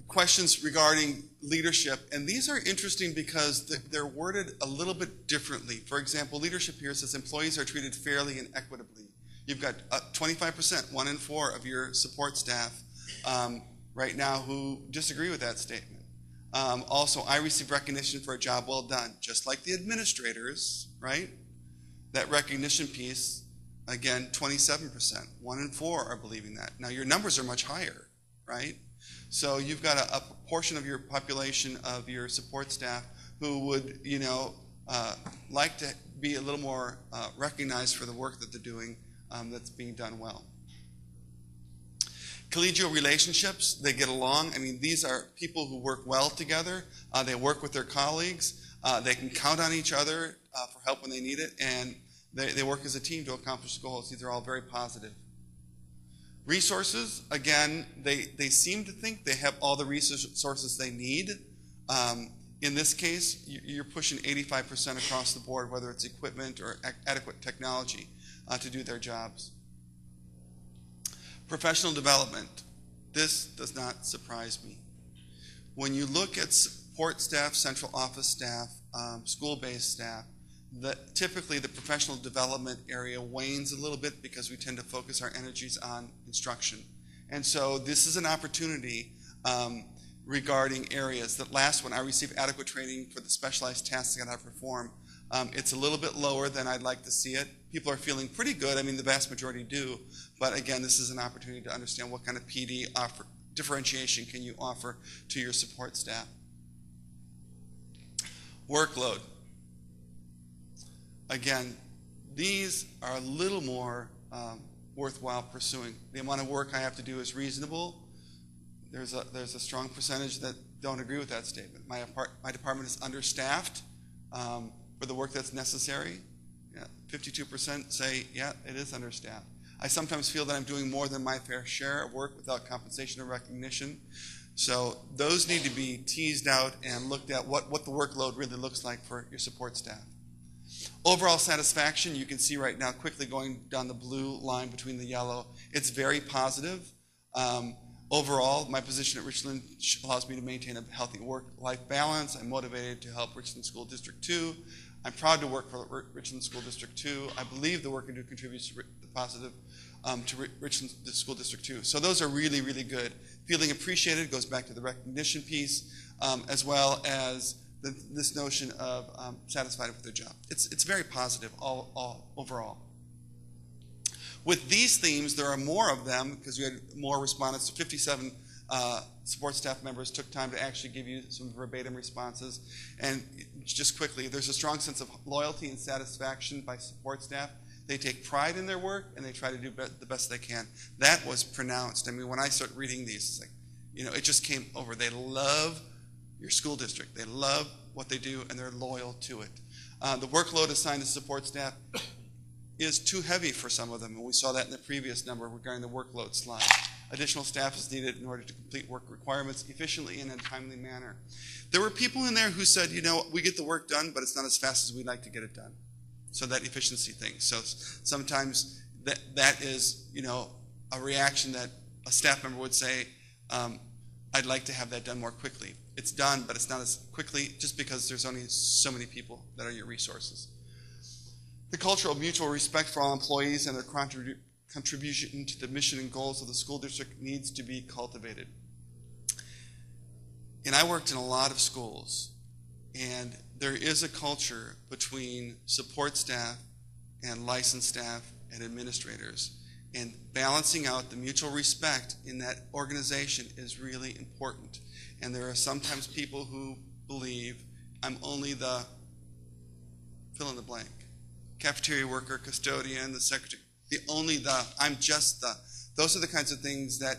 questions regarding leadership, and these are interesting because they're worded a little bit differently. For example, leadership here says employees are treated fairly and equitably. You've got 25%, 1 in 4 of your support staff right now who disagree with that statement. Also, I receive recognition for a job well done, just like the administrators, right? That recognition piece, again, 27%, 1 in 4 are believing that. Now, your numbers are much higher, right? So you've got a portion of your population of your support staff who would, like to be a little more recognized for the work that they're doing that's being done well. Collegial relationships, they get along. I mean, these are people who work well together. They work with their colleagues. They can count on each other for help when they need it, and they work as a team to accomplish goals. These are all very positive. Resources, again, they seem to think they have all the resources they need. In this case, you're pushing 85% across the board, whether it's equipment or adequate technology to do their jobs. Professional development. This does not surprise me. When you look at support staff, central office staff, school-based staff, typically the professional development area wanes a little bit because we tend to focus our energies on instruction. And so this is an opportunity regarding areas. That last one, I receive adequate training for the specialized tasks that I perform. It's a little bit lower than I'd like to see it. People are feeling pretty good. I mean, the vast majority do. But again, this is an opportunity to understand what kind of PD differentiation can you offer to your support staff. Workload. Again, these are a little more worthwhile pursuing. The amount of work I have to do is reasonable. There's a strong percentage that don't agree with that statement. My department is understaffed for the work that's necessary. 52% say, yeah, it is understaffed. I sometimes feel that I'm doing more than my fair share of work without compensation or recognition. So those need to be teased out and looked at what the workload really looks like for your support staff. Overall satisfaction, you can see right now quickly going down the blue line between the yellow. It's very positive. Overall, my position at Richland allows me to maintain a healthy work-life balance. I'm motivated to help Richland School District 2. I'm proud to work for Richland School District 2. I believe the work I do contributes to the positive to Richland School District 2. So those are really, really good. Feeling appreciated goes back to the recognition piece, as well as this notion of satisfied with their job. It's very positive all overall. With these themes, there are more of them because you had more respondents. 57 support staff members took time to actually give you some verbatim responses. And just quickly, there's a strong sense of loyalty and satisfaction by support staff. They take pride in their work and they try to do the best they can. That was pronounced. I mean, when I start reading these, it's like, it just came over. They love your school district. They love what they do and they're loyal to it. The workload assigned to support staff is too heavy for some of them, and we saw that in the previous number regarding the workload slide. Additional staff is needed in order to complete work requirements efficiently and in a timely manner. There were people in there who said, we get the work done, but it's not as fast as we'd like to get it done. So that efficiency thing. So sometimes that is, a reaction that a staff member would say, I'd like to have that done more quickly. It's done, but it's not as quickly just because there's only so many people that are your resources. The culture of mutual respect for all employees and their contribution to the mission and goals of the school district needs to be cultivated. And I worked in a lot of schools, and there is a culture between support staff and licensed staff and administrators. And balancing out the mutual respect in that organization is really important. And there are sometimes people who believe I'm only the fill in the blank. Cafeteria worker, custodian, the secretary, I'm just the. Those are the kinds of things that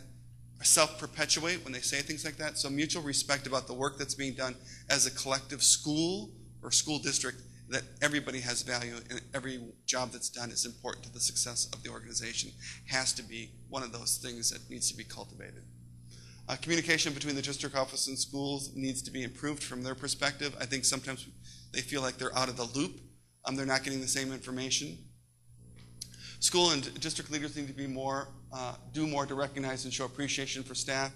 self-perpetuate when they say things like that. So mutual respect about the work that's being done as a collective school or school district, that everybody has value and every job that's done is important to the success of the organization, has to be one of those things that needs to be cultivated. Communication between the district office and schools needs to be improved from their perspective. I think sometimes they feel like they're out of the loop. They're not getting the same information. School and district leaders need to be more, do more to recognize and show appreciation for staff.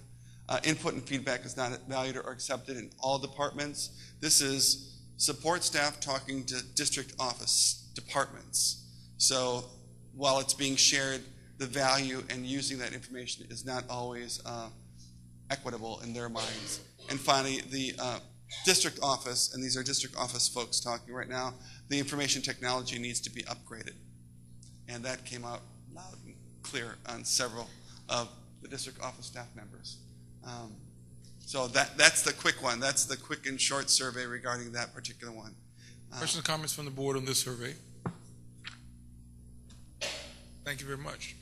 Input and feedback is not valued or accepted in all departments. This is support staff talking to district office departments. So while it's being shared, the value and using that information is not always equitable in their minds. And finally, the district office, and these are district office folks talking right now, the information technology needs to be upgraded. And that came out loud and clear on several of the district office staff members. So that's the quick one. That's the quick and short survey regarding that particular one. Questions and comments from the board on this survey? Thank you very much.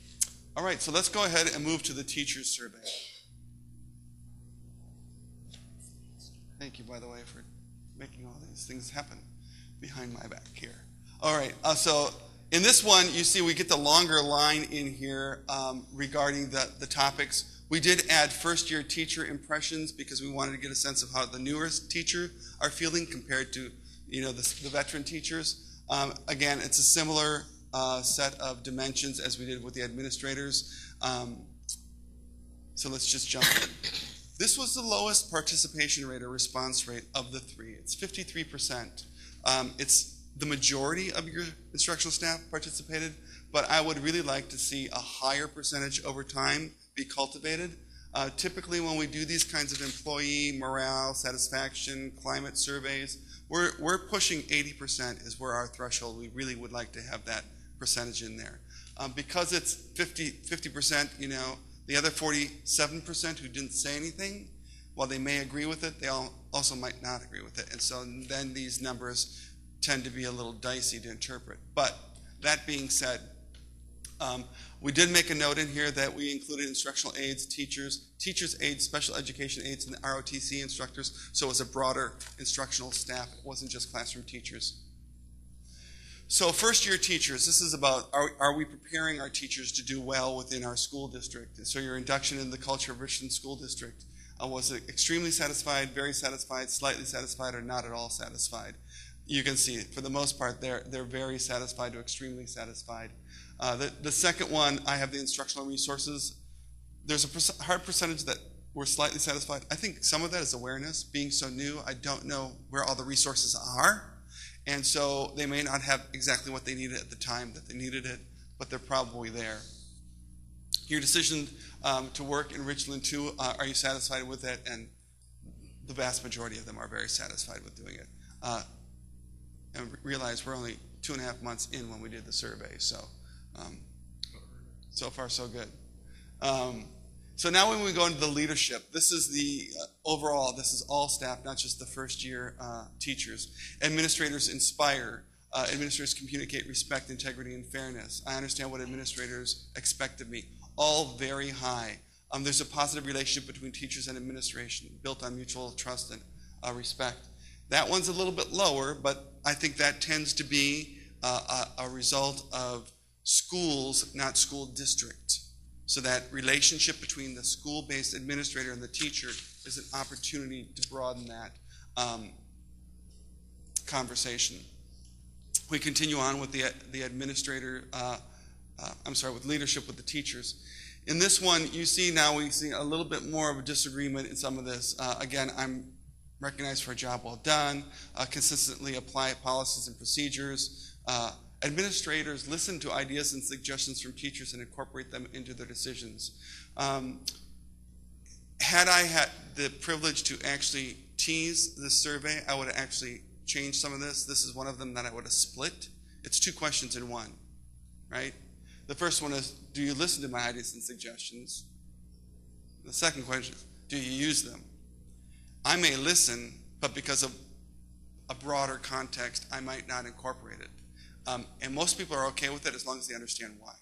All right, so let's go ahead and move to the teachers survey. Thank you, by the way, for making all these things happen behind my back here. All right, so in this one, you see we get the longer line in here regarding the topics. We did add first-year teacher impressions because we wanted to get a sense of how the newest teachers are feeling compared to, the veteran teachers. Again, it's a similar set of dimensions as we did with the administrators. So let's just jump in. This was the lowest participation rate or response rate of the three. It's 53%. It's the majority of your instructional staff participated, but I would really like to see a higher percentage over time be cultivated. Typically when we do these kinds of employee morale, satisfaction, climate surveys, we're pushing 80% is where our threshold. We really would like to have that percentage in there. Because it's 50%, the other 47% who didn't say anything, while they may agree with it, they also might not agree with it. And so then these numbers tend to be a little dicey to interpret. But that being said, we did make a note in here that we included instructional aides, teachers aides, special education aides, and the ROTC instructors, so it was a broader instructional staff. It wasn't just classroom teachers. So first-year teachers, this is about are we preparing our teachers to do well within our school district? And so your induction in the culture of Richland School District, was it extremely satisfied, very satisfied, slightly satisfied, or not at all satisfied? You can see, for the most part, they're very satisfied to extremely satisfied. The second one, I have the instructional resources. There's a hard percentage that were slightly satisfied. I think some of that is awareness. Being so new, I don't know where all the resources are. And so they may not have exactly what they needed at the time that they needed it, but they're probably there. Your decision to work in Richland too, are you satisfied with it? And the vast majority of them are very satisfied with doing it. And realize we're only 2.5 months in when we did the survey, so so far so good. So now when we go into the leadership, this is the overall, this is all staff, not just the first year teachers. Administrators inspire, administrators communicate respect, integrity, and fairness. I understand what administrators expect of me. All very high. There's a positive relationship between teachers and administration built on mutual trust and respect. That one's a little bit lower, but I think that tends to be a result of schools, not school district. So that relationship between the school-based administrator and the teacher is an opportunity to broaden that conversation. We continue on with the administrator, with leadership with the teachers. In this one, you see now we see a little bit more of a disagreement in some of this. Again, I'm recognized for a job well done, consistently apply policies and procedures. Administrators listen to ideas and suggestions from teachers and incorporate them into their decisions. Had I had the privilege to actually tease this survey, I would have actually changed some of this. This is one of them that I would have split. It's 2 questions in one, right? The first one is, do you listen to my ideas and suggestions? The second question is, do you use them? I may listen, but because of a broader context, I might not incorporate it. And most people are okay with it as long as they understand why.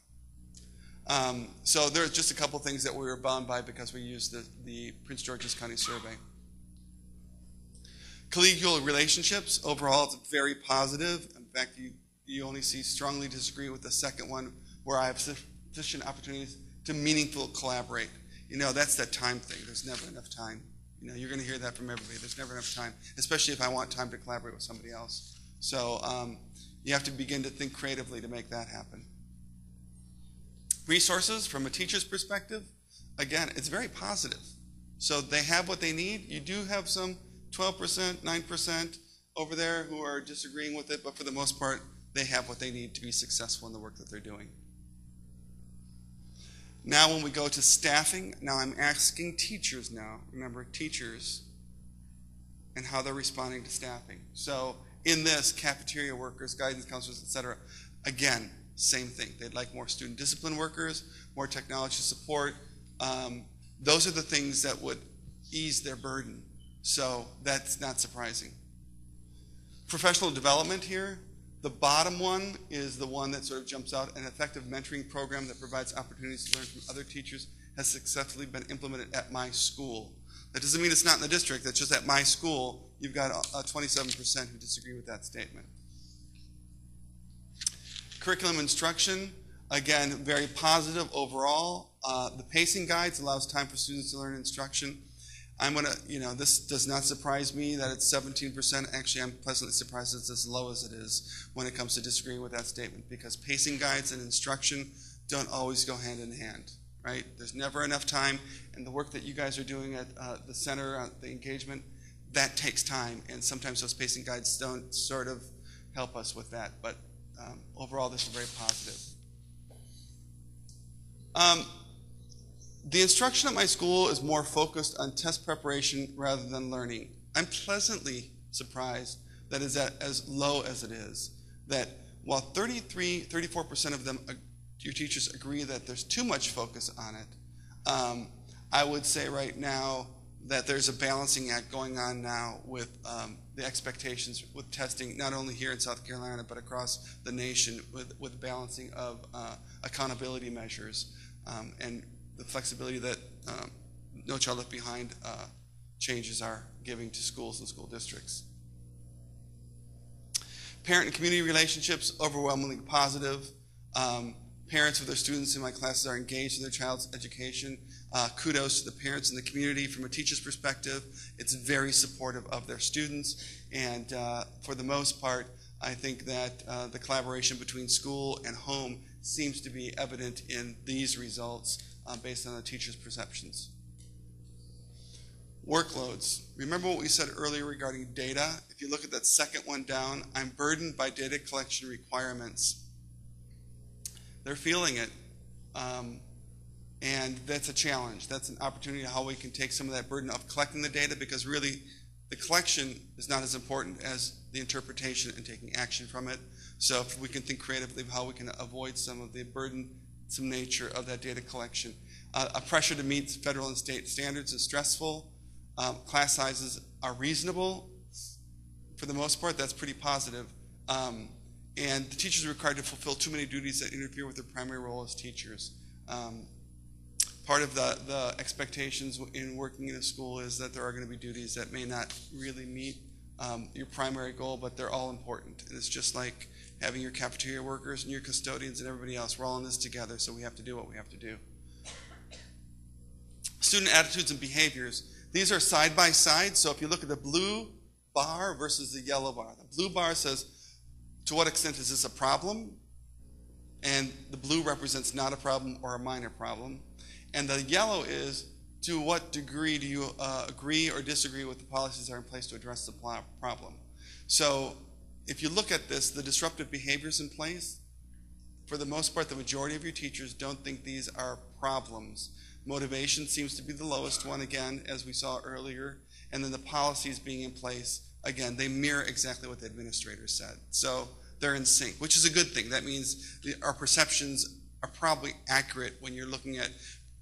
So there's just a couple things that we were bound by because we used the Prince George's County survey. Collegial relationships, overall, it's very positive. In fact, you only see strongly disagree with the second one, where I have sufficient opportunities to meaningfully collaborate. That's that time thing. There's never enough time. You're going to hear that from everybody. There's never enough time, especially if I want time to collaborate with somebody else. So you have to begin to think creatively to make that happen. Resources from a teacher's perspective, again, it's very positive. So they have what they need. You do have some 12%, 9% over there who are disagreeing with it, but for the most part, they have what they need to be successful in the work that they're doing. Now when we go to staffing, now I'm asking teachers now, remember teachers, and how they're responding to staffing. So in this, cafeteria workers, guidance counselors, etc., again, same thing. They'd like more student discipline workers, more technology support. Those are the things that would ease their burden. So that's not surprising. Professional development here, the bottom one is the one that sort of jumps out. An effective mentoring program that provides opportunities to learn from other teachers has successfully been implemented at my school. That doesn't mean it's not in the district. That's just at my school. You've got 27% who disagree with that statement. Curriculum instruction, again, very positive overall. The pacing guides allows time for students to learn instruction. I'm going to, this does not surprise me that it's 17%. Actually, I'm pleasantly surprised it's as low as it is when it comes to disagreeing with that statement, because pacing guides and instruction don't always go hand in hand, right? There's never enough time, and the work that you guys are doing at the center, the engagement, that takes time, and sometimes those pacing guides don't sort of help us with that, but overall, this is very positive. The instruction at my school is more focused on test preparation rather than learning. I'm pleasantly surprised that it's at as low as it is. That while 34% of them, your teachers agree that there's too much focus on it, I would say right now that there's a balancing act going on now with the expectations with testing, not only here in South Carolina, but across the nation with balancing of accountability measures and the flexibility that No Child Left Behind changes are giving to schools and school districts. Parent and community relationships, overwhelmingly positive. Parents of their students in my classes are engaged in their child's education. Kudos to the parents and the community from a teacher's perspective. It's very supportive of their students, and for the most part, I think that the collaboration between school and home seems to be evident in these results based on the teacher's perceptions. Workloads. Remember what we said earlier regarding data? If you look at that second one down, I'm burdened by data collection requirements. They're feeling it, and that's a challenge. That's an opportunity how we can take some of that burden of collecting the data, because really the collection is not as important as the interpretation and taking action from it. So if we can think creatively of how we can avoid some of the burdensome nature of that data collection. A pressure to meet federal and state standards is stressful. Class sizes are reasonable. For the most part, that's pretty positive. And the teachers are required to fulfill too many duties that interfere with their primary role as teachers. Part of the expectations in working in a school is that there are going to be duties that may not really meet your primary goal, but they're all important. And it's just like having your cafeteria workers and your custodians and everybody else. We're all in this together, so we have to do what we have to do. Student attitudes and behaviors. These are side by side, so if you look at the blue bar versus the yellow bar, the blue bar says, to what extent is this a problem? And the blue represents not a problem or a minor problem. And the yellow is, to what degree do you agree or disagree with the policies that are in place to address the problem? So if you look at this, the disruptive behaviors in place, for the most part, the majority of your teachers don't think these are problems. Motivation seems to be the lowest one, again, as we saw earlier. And then the policies being in place, again, they mirror exactly what the administrator said. So they're in sync, which is a good thing. That means our perceptions are probably accurate when you're looking at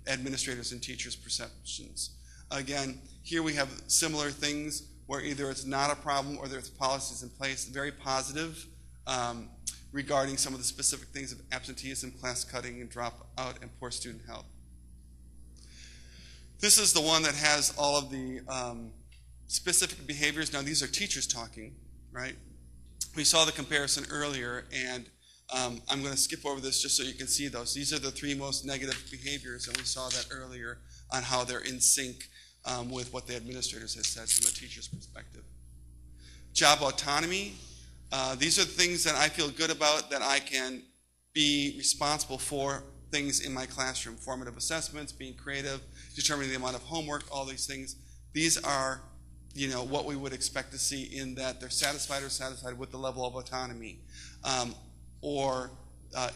administrators and teachers' perceptions. Again, here we have similar things where either it's not a problem or there's policies in place, very positive regarding some of the specific things of absenteeism, class cutting, and dropout, and poor student health. This is the one that has all of the specific behaviors. Now, these are teachers talking, right? We saw the comparison earlier, and I'm going to skip over this just so you can see those. These are the three most negative behaviors, and we saw that earlier on how they're in sync with what the administrators have said from a teacher's perspective. Job autonomy. These are the things that I feel good about, that I can be responsible for things in my classroom, formative assessments, being creative, determining the amount of homework, all these things. These are, what we would expect to see in that they're satisfied or satisfied with the level of autonomy, or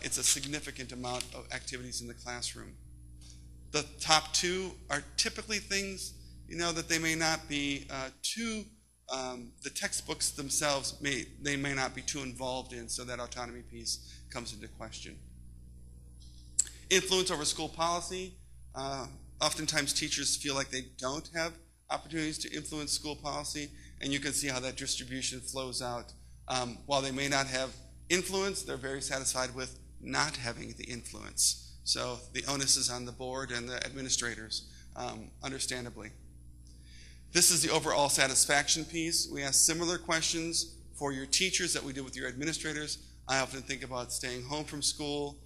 it's a significant amount of activities in the classroom. The top two are typically things, that they may not be the textbooks themselves may not be too involved in, so that autonomy piece comes into question. Influence over school policy. Oftentimes teachers feel like they don't have opportunities to influence school policy, and you can see how that distribution flows out. While they may not have influence, they're very satisfied with not having the influence. So the onus is on the board and the administrators, understandably. This is the overall satisfaction piece. We ask similar questions for your teachers that we did with your administrators. I often think about staying home from school.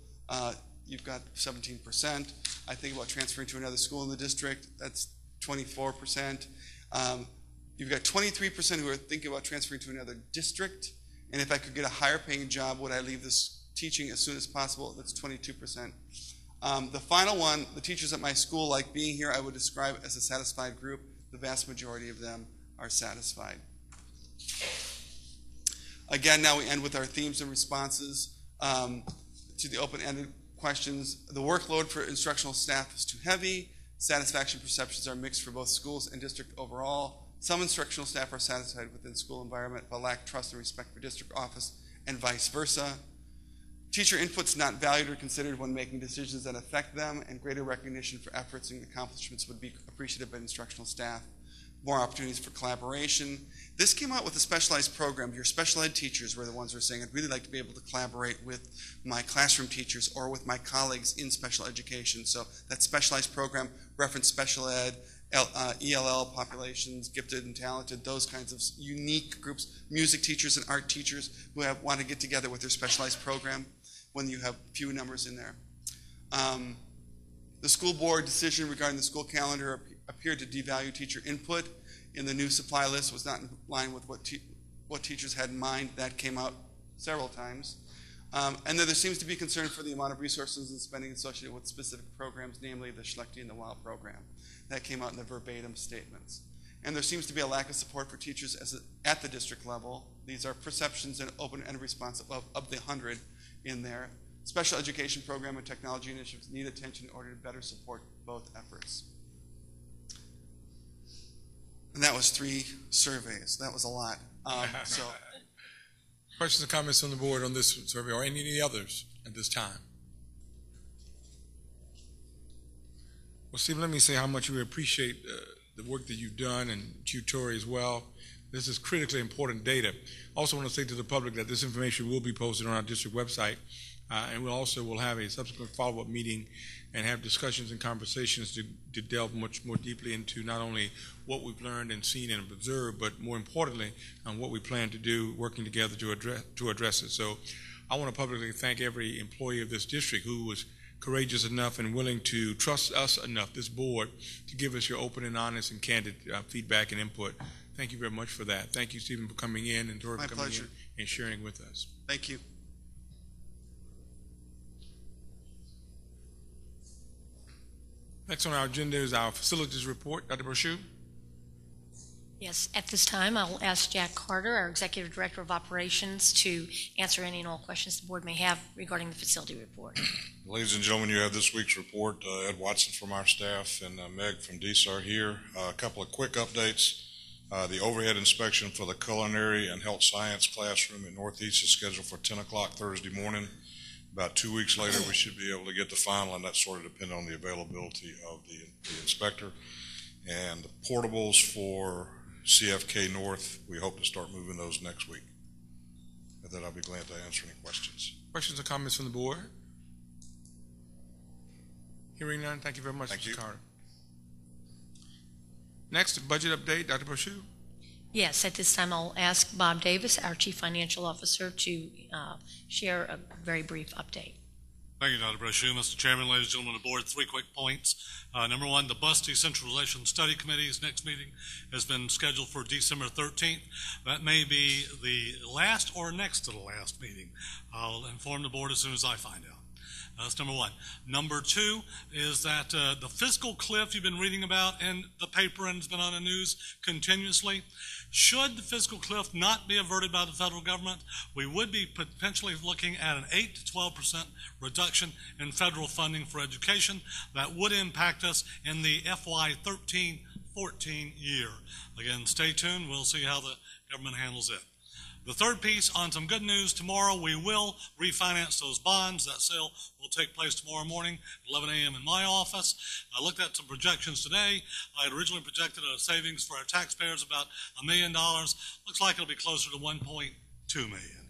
You've got 17%. I think about transferring to another school in the district. That's 24%. You've got 23% who are thinking about transferring to another district. And if I could get a higher paying job, would I leave this teaching as soon as possible? That's 22%. The final one, the teachers at my school like being here, I would describe as a satisfied group. The vast majority of them are satisfied. Again, now we end with our themes and responses to the open-ended questions. The workload for instructional staff is too heavy. Satisfaction perceptions are mixed for both schools and district overall. Some instructional staff are satisfied within school environment but lack trust and respect for district office, and vice versa. Teacher input's not valued or considered when making decisions that affect them, and greater recognition for efforts and accomplishments would be appreciated by instructional staff. More opportunities for collaboration. This came out with a specialized program. Your special ed teachers were the ones who were saying, I'd really like to be able to collaborate with my classroom teachers or with my colleagues in special education. So that specialized program referenced special ed, ELL populations, gifted and talented, those kinds of unique groups, music teachers and art teachers who want to get together with their specialized program when you have few numbers in there. The school board decision regarding the school calendar appeared to devalue teacher input in the new supply list, was not in line with what teachers had in mind. That came out several times. And then there seems to be concern for the amount of resources and spending associated with specific programs, namely the Schlechte and the WOW program. That came out in the verbatim statements. And there seems to be a lack of support for teachers at the district level. These are perceptions and open-ended response of the 100 in there. Special education program and technology initiatives need attention in order to better support both efforts. And that was 3 surveys. That was a lot. Questions or comments from the board on this survey or any others at this time? Well, Steve, let me say how much we appreciate the work that you've done, and you, Tori, as well. This is critically important data. I also want to say to the public that this information will be posted on our district website, and we'll have a subsequent follow-up meeting and have discussions and conversations to delve much more deeply into not only what we've learned and seen and observed, but more importantly, on what we plan to do working together to address it. So I want to publicly thank every employee of this district who was courageous enough and willing to trust us enough, this board, to give us your open and honest and candid feedback and input. Thank you very much for that. Thank you, Stephen, for coming in, and Tori for coming in and sharing with us. Thank you. Next on our agenda is our facilities report. Dr. Brochu. Yes, at this time, I'll ask Jack Carter, our Executive Director of Operations, to answer any and all questions the board may have regarding the facility report. Ladies and gentlemen, you have this week's report. Ed Watson from our staff and Meg from DC are here. A couple of quick updates. The overhead inspection for the culinary and health science classroom in Northeast is scheduled for 10 o'clock Thursday morning. About 2 weeks later, we should be able to get the final, and that's sort of dependent on the availability of the inspector. And the portables for CFK North, we hope to start moving those next week. With that, I'll be glad to answer any questions. Questions or comments from the board? Hearing none, thank you very much, Mr. Carter. Next, budget update, Dr. Brochu. Yes, at this time I'll ask Bob Davis, our Chief Financial Officer, to share a very brief update. Thank you, Dr. Brochu. Mr. Chairman, ladies and gentlemen of the board, 3 quick points. Number 1, the Bus Decentralization Study Committee's next meeting has been scheduled for December 13th. That may be the last or next to the last meeting. I'll inform the board as soon as I find out. That's number one. Number two is that the fiscal cliff you've been reading about in the paper and has been on the news continuously, should the fiscal cliff not be averted by the federal government, we would be potentially looking at an 8 to 12% reduction in federal funding for education that would impact us in the FY 13-14 year. Again, stay tuned. We'll see how the government handles it. The third piece, on some good news, tomorrow we will refinance those bonds. That sale will take place tomorrow morning at 11 a.m. in my office. I looked at some projections today. I had originally projected a savings for our taxpayers about $1 million. Looks like it'll be closer to $1.2 million.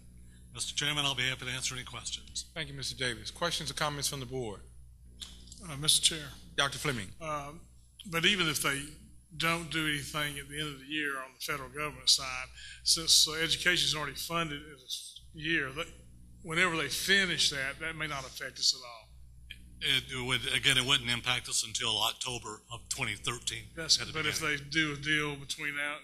Mr. Chairman, I'll be happy to answer any questions. Thank you, Mr. Davis. Questions or comments from the board? Mr. Chair. Dr. Fleming. But even if they don't do anything at the end of the year on the federal government side, since education is already funded in this year, whenever they finish that may not affect us at all. It wouldn't impact us until October of 2013. But if they do a deal between now,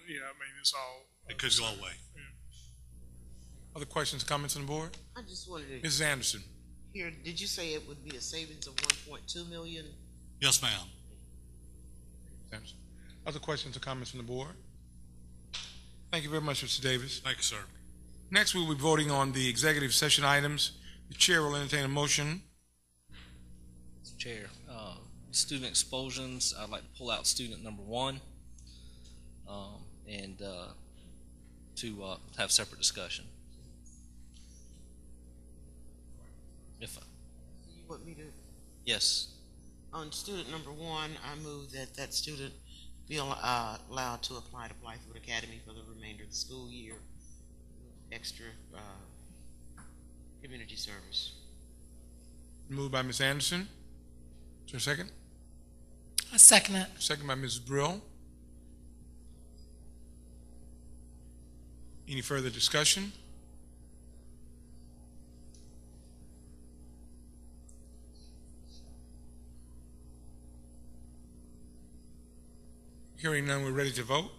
it's all. It could go away. Yeah. Other questions, comments on the board? I just wanted to. Mrs. Anderson. Here, did you say it would be a savings of $1.2 million? Yes, ma'am. Anderson. Other questions or comments from the board? Thank you very much, Mr. Davis. Thank you, sir. Next, we'll be voting on the executive session items. The chair will entertain a motion. Mr. Chair, student expulsions, I'd like to pull out student number 1 and to have separate discussion. You want me to? Yes. On student number 1, I move that student be allowed to apply to Blythewood Academy for the remainder of the school year. Extra community service. Moved by Ms. Anderson. Is there a second? I second it. Second by Mrs. Brill. Any further discussion? Hearing none, we're ready to vote.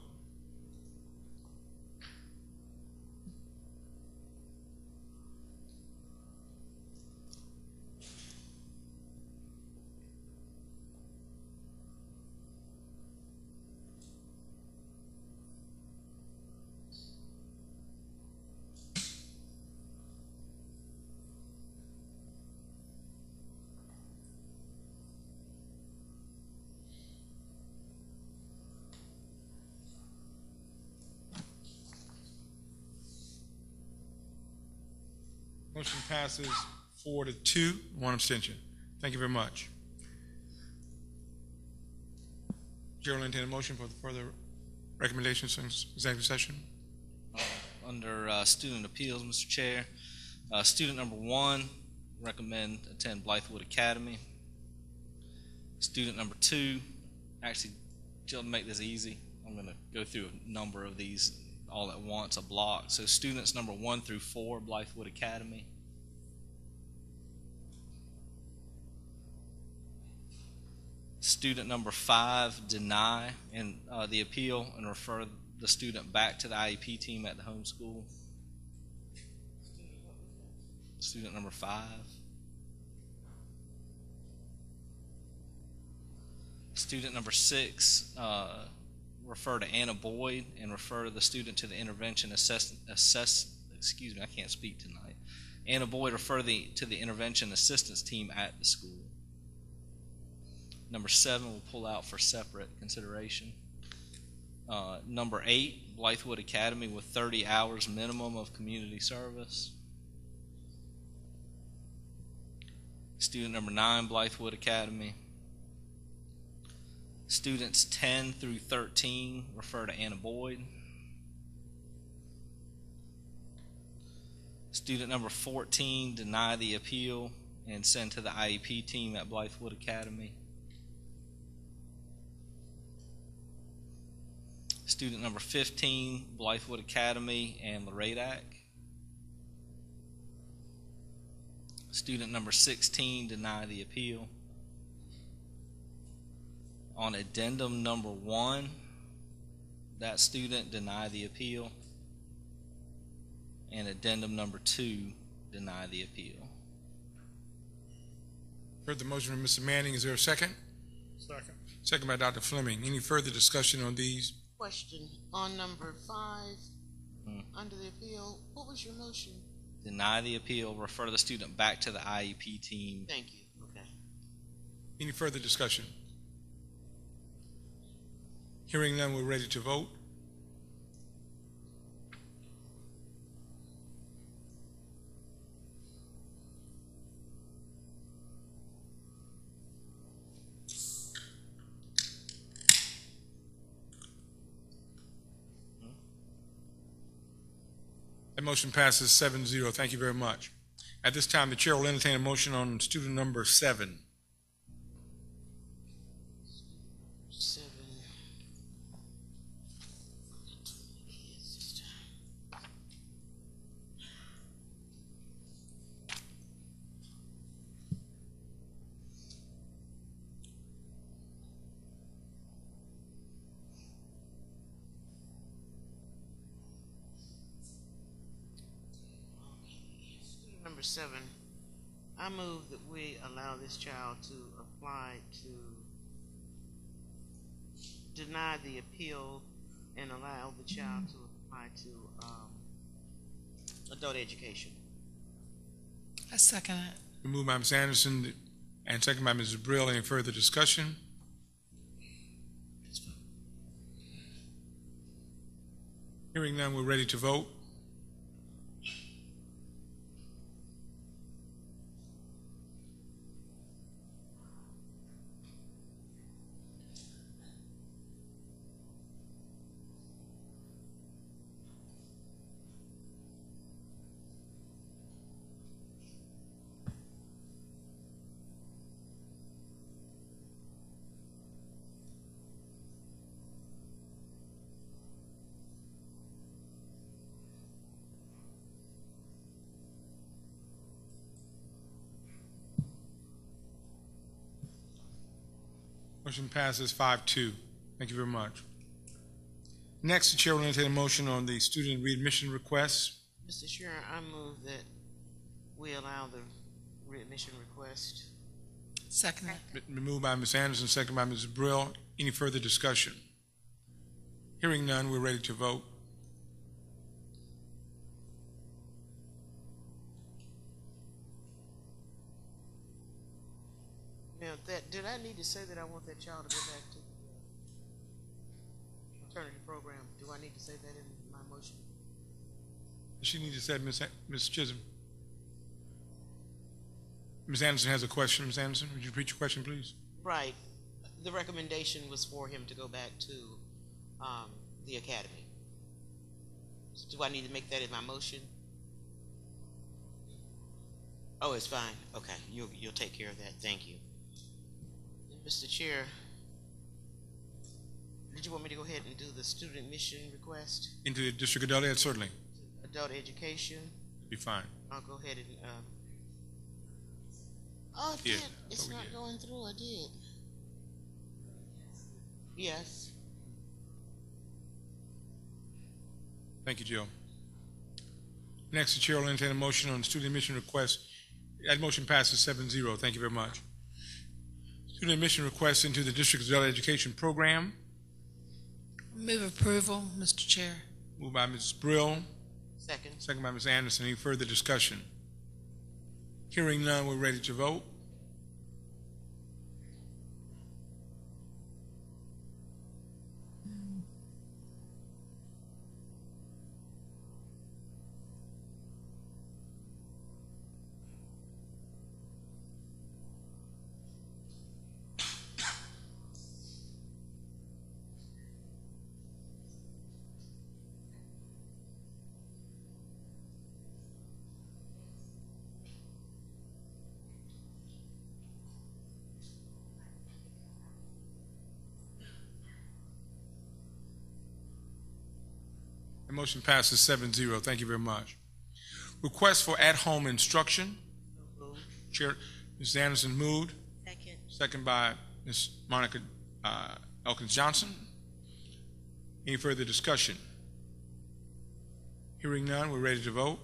Motion passes 4-2, 1 abstention. Thank you very much. Chair will entertain a motion for the further recommendations in executive session. Under student appeals, Mr. Chair, student number 1, recommend attend Blythewood Academy. Student number 2, actually, to make this easy, I'm going to go through a number of these all at once, a block. So students number 1 through 4, Blythewood Academy. Student number 5, deny and the appeal and refer the student back to the IEP team at the home school. Student number 5. Student number 6, refer to Anna Boyd and refer the student to the intervention excuse me, I can't speak tonight. Anna Boyd refer to the intervention assistance team at the school. Number 7 we'll pull out for separate consideration. Number 8, Blythewood Academy with 30 hours minimum of community service. Student number 9, Blythewood Academy. Students 10 through 13 refer to Anna Boyd. Student number 14, deny the appeal and send to the IEP team at Blythewood Academy. Student number 15, Blythewood Academy and Loradac. Student number 16, deny the appeal. On addendum number 1, that student deny the appeal. And addendum number 2, deny the appeal. Heard the motion from Mr. Manning. Is there a second? Second. Second by Dr. Fleming. Any further discussion on these? Question on number 5, under the appeal, what was your motion? Deny the appeal, refer the student back to the IEP team. Thank you. Okay. Any further discussion? Hearing none, we're ready to vote. That motion passes 7-0. Thank you very much. At this time, the chair will entertain a motion on student number 7. 7. Student number 7. I move that we allow this child to apply to deny the appeal and allow the child to apply to adult education. I second it. Moved by Ms. Anderson and second by Mrs. Brill. Any further discussion? Hearing none, we're ready to vote. Motion passes 5-2. Thank you very much. Next, the chair will entertain a motion on the student readmission requests. Mr. Chair, I move that we allow the readmission request. Second it. Moved by Ms. Anderson, second by Mrs. Brill. Any further discussion? Hearing none, we're ready to vote. Now, did I need to say that I want that child to go back to the maternity program? Do I need to say that in my motion? She needs to say, Ms. Chisholm. Ms. Anderson has a question. Ms. Anderson, would you repeat your question, please? Right. The recommendation was for him to go back to the academy. So do I need to make that in my motion? Oh, it's fine. Okay, you'll take care of that. Thank you. Mr. Chair, did you want me to go ahead and do the student admission request? Into the district adult ed, certainly. Adult education? Be fine. I'll go ahead and, oh, it did. It's not going through. I did. Yes. Thank you, Jill. Next, the chair will entertain a motion on student admission request. That motion passes 7-0. Thank you very much. Student admission request into the district adult education program. Move approval, Mr. Chair. Moved by Mrs. Brill. Second. Second by Ms. Anderson. Any further discussion? Hearing none, we're ready to vote. The motion passes 7-0. Thank you very much. Request for at-home instruction. Chair, Ms. Anderson moved. Second. Second by Ms. Monica Elkins Johnson. Any further discussion? Hearing none, we're ready to vote.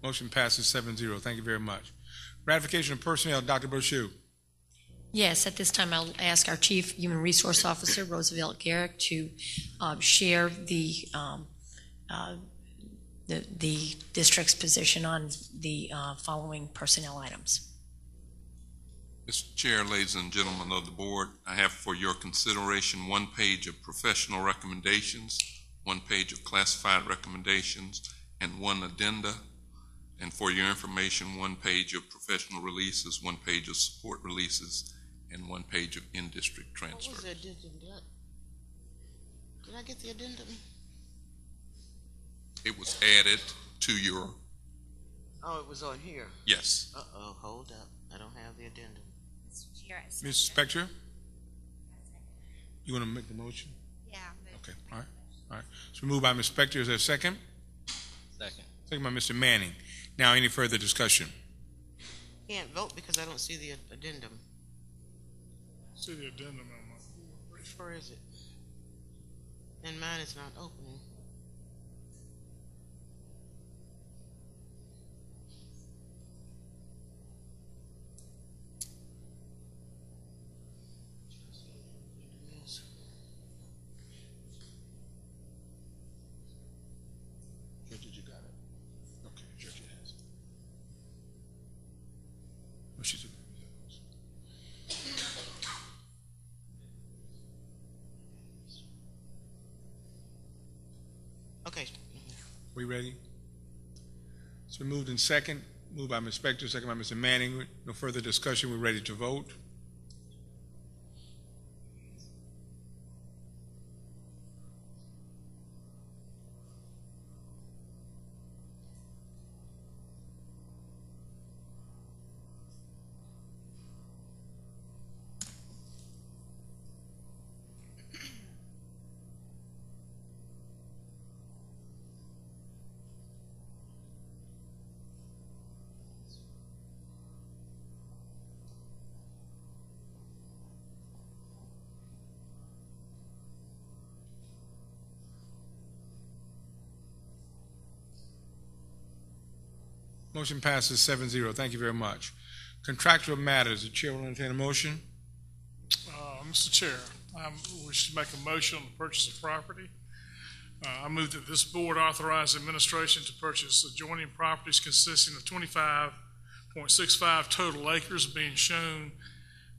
Motion passes 7-0. Thank you very much. Ratification of personnel, Dr. Brochu. Yes, at this time I'll ask our Chief Human Resource Officer, Roosevelt Garrick, to share the district's position on the following personnel items. Mr. Chair, ladies and gentlemen of the board, I have for your consideration 1 page of professional recommendations, 1 page of classified recommendations, and 1 addenda. And for your information, 1 page of professional releases, 1 page of support releases, and 1 page of in-district transfers. What was the addendum? Did I get the addendum? It was added to your... Oh, it was on here? Yes. Uh-oh, hold up. I don't have the addendum. Ms. Spector? You want to make the motion? Yeah. Okay, all right. All right. So moved by Ms. Spector. Is there a second? Second. Second by Mr. Manning. Now, any further discussion? Can't vote because I don't see the addendum. See the addendum on Where is it? And mine is not opening. Judge, you got it. Okay, Judge has it. Oh, she's a... Okay. We ready? So moved in second, moved by Ms. Spector, second by Mr. Manning. No further discussion. We're ready to vote. Motion passes 7-0. Thank you very much. Contractual matters. The chair will entertain a motion. Mr. Chair, I wish to make a motion on the purchase of property. I move that this board authorize administration to purchase adjoining properties consisting of 25.65 total acres being shown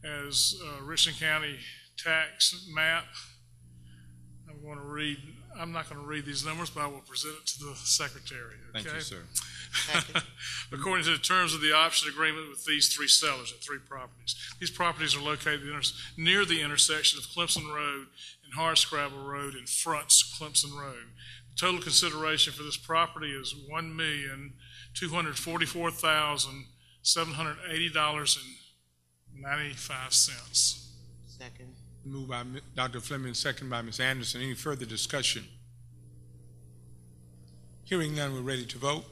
as Richland County tax map. I'm not going to read these numbers, but I will present it to the secretary. Okay? Thank you, sir. According to the terms of the option agreement with these 3 sellers at 3 properties. These properties are located near the intersection of Clemson Road and Hardscrabble Road and fronts Clemson Road. The total consideration for this property is $1,244,780.95. Second. Moved by Dr. Fleming, second by Ms. Anderson. Any further discussion? Hearing none, we're ready to vote.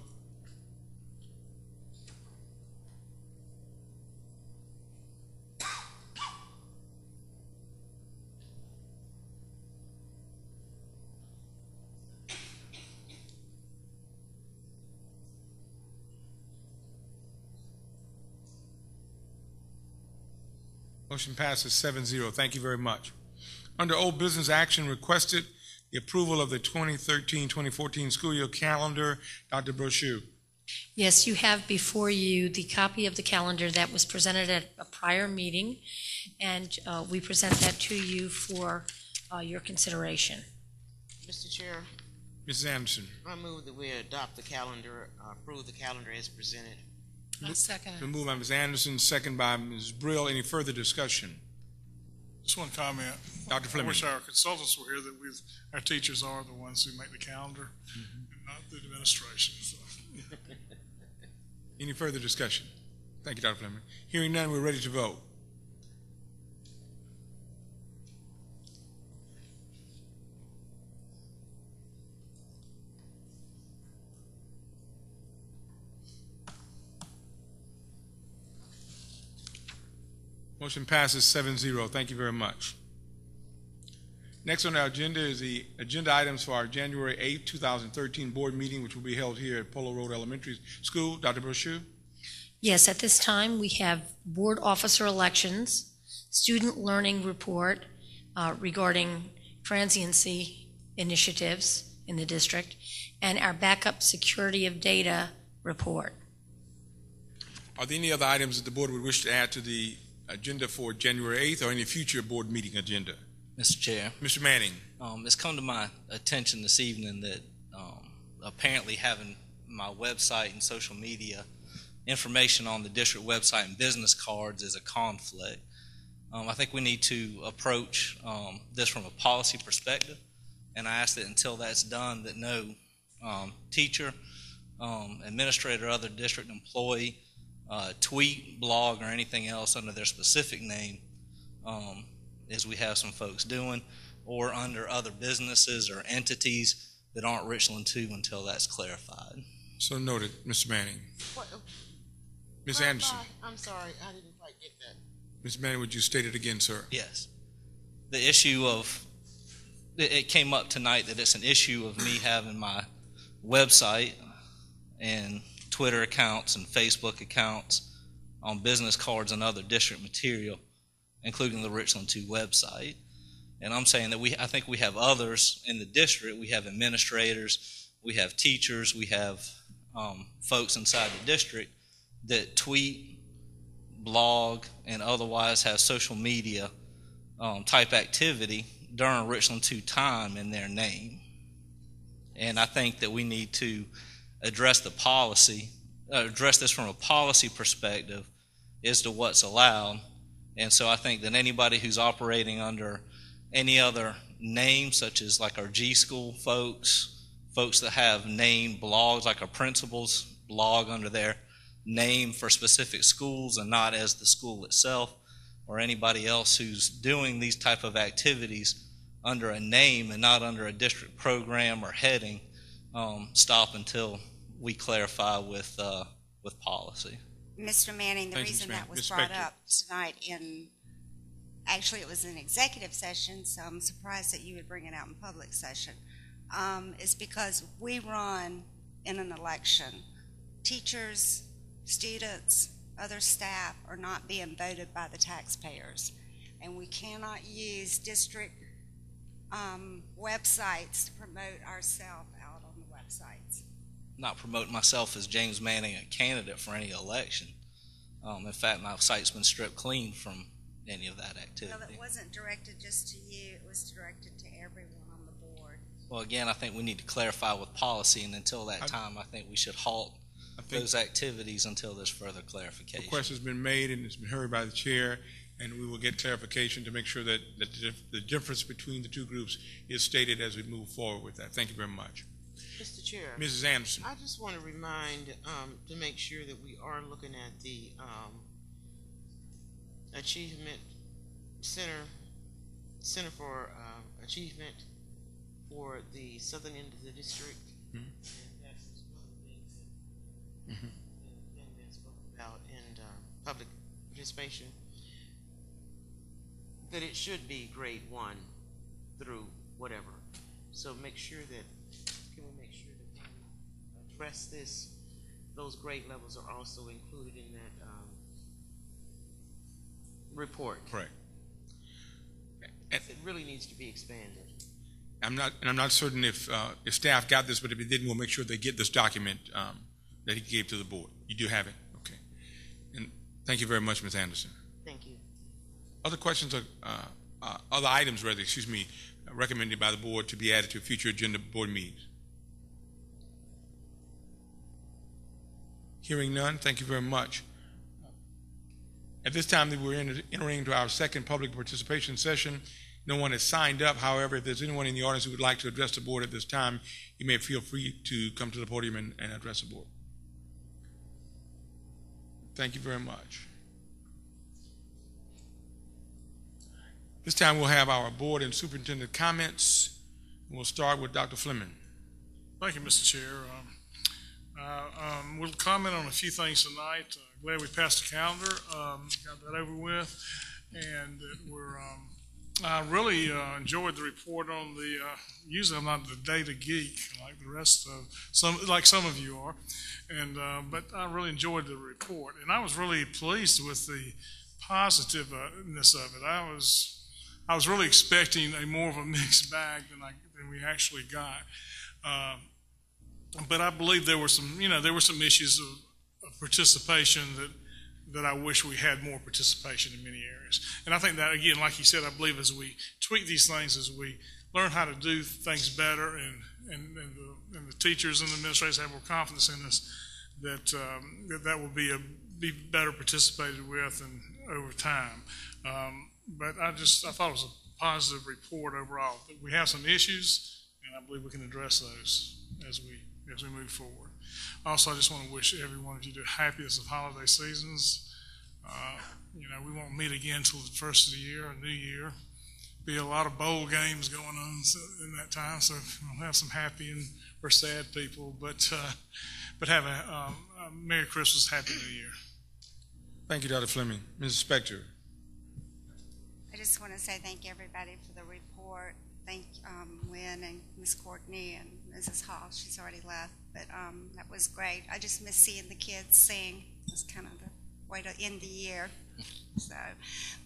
Motion passes 7-0. Thank you very much. Under old business action requested, the approval of the 2013-2014 school year calendar. Dr. Brochu. Yes, you have before you the copy of the calendar that was presented at a prior meeting, and we present that to you for your consideration. Mr. Chair. Mrs. Anderson. I move that we adopt the calendar, approve the calendar as presented. I second it. Moved by Ms. Anderson, second by Ms. Brill. Any further discussion? Just one comment. Dr. Fleming. I wish our consultants were here, that our teachers are the ones who make the calendar, and not the administration. So. Any further discussion? Thank you, Dr. Fleming. Hearing none, we're ready to vote. Motion passes 7-0. Thank you very much. Next on our agenda is the agenda items for our January 8, 2013 board meeting, which will be held here at Polo Road Elementary School. Dr. Brochu? Yes, at this time, we have board officer elections, student learning report regarding transiency initiatives in the district, and our backup security of data report. Are there any other items that the board would wish to add to the agenda for January 8th or any future board meeting agenda? Mr. Chair. Mr. Manning. It's come to my attention this evening that apparently having my website and social media information on the district website and business cards is a conflict. I think we need to approach this from a policy perspective, and I ask that until that's done, that no teacher, administrator, or other district employee tweet, blog, or anything else under their specific name, as we have some folks doing, or under other businesses or entities that aren't Richland 2 until that's clarified. So noted, Mr. Manning. Ms. Anderson. I'm sorry, I didn't quite get that. Ms. Manning, would you state it again, sir? Yes. The issue of, it came up tonight that it's an issue of me having my website and Twitter accounts and Facebook accounts on business cards and other district material, including the Richland 2 website. And I'm saying that I think we have others in the district. We have administrators, we have teachers, we have folks inside the district that tweet, blog, and otherwise have social media type activity during Richland 2 time in their name. And I think that we need to address the policy, address this from a policy perspective as to what's allowed. And so I think that anybody who's operating under any other name, such as like our G School folks that have named blogs, like our principals blog under their name for specific schools and not as the school itself, or anybody else who's doing these type of activities under a name and not under a district program or heading, stop until we clarify with policy. Mr. Manning, the reason that was brought up tonight actually it was an executive session, so I'm surprised that you would bring it out in public session, is because we run in an election. Teachers, students, other staff are not being voted by the taxpayers, and we cannot use district websites to promote ourselves out on the websites. Not promote myself as James Manning, a candidate for any election. In fact, my site's been stripped clean from any of that activity. Well, it wasn't directed just to you, it was directed to everyone on the board. Well, again, I think we need to clarify with policy, and until that time, I think we should halt those activities until there's further clarification. The question has been made and it's been heard by the chair, and we will get clarification to make sure that the difference between the two groups is stated as we move forward with that. Thank you very much. Mr. Chair. Mrs. Anderson. I just want to remind, to make sure that we are looking at the Achievement Center for Achievement for the southern end of the district. Mm-hmm. And that's one of the things that Ben spoke about in public participation, that it should be grade 1 through whatever. So make sure that, can we make sure that when we address this, those grade levels are also included in that report? Correct. It really needs to be expanded. I'm not certain if staff got this, but if it didn't, we'll make sure they get this document that he gave to the board. You do have it? Okay. And thank you very much, Ms. Anderson. Thank you. Other questions, other items, rather, excuse me, recommended by the board to be added to future agenda board meetings? Hearing none, thank you very much. At this time, we're entering into our second public participation session. No one has signed up. However, if there's anyone in the audience who would like to address the board at this time, you may feel free to come to the podium and address the board. Thank you very much. This time we'll have our board and superintendent comments. We'll start with Dr. Fleming. Thank you, Mr. Chair. We'll comment on a few things tonight. Glad we passed the calendar, got that over with, and that we're I really enjoyed the report on the, usually I'm not the data geek like the rest of some of you are, and but I really enjoyed the report, and I was really pleased with the positiveness of it. I was really expecting more of a mixed bag than we actually got, but I believe there were some issues of participation that I wish we had more participation in many areas. And I think that, again, like you said, I believe as we tweak these things, as we learn how to do things better, and the teachers and the administrators have more confidence in us, that will be better participated with and over time. But I thought it was a positive report overall. We have some issues, and I believe we can address those as we move forward. Also, I just want to wish every one of you the happiest of holiday seasons. We won't meet again until the first of the year, a new year. Be a lot of bowl games going on in that time, so we'll have some happy or sad people, but have a Merry Christmas, Happy New Year. Thank you, Dr. Fleming. Mrs. Spector. I just want to say thank you, everybody, for the report. Thank Lynn and Ms. Courtney and Mrs. Hall. She's already left, but that was great. I just miss seeing the kids sing. It was kind of the way to end the year.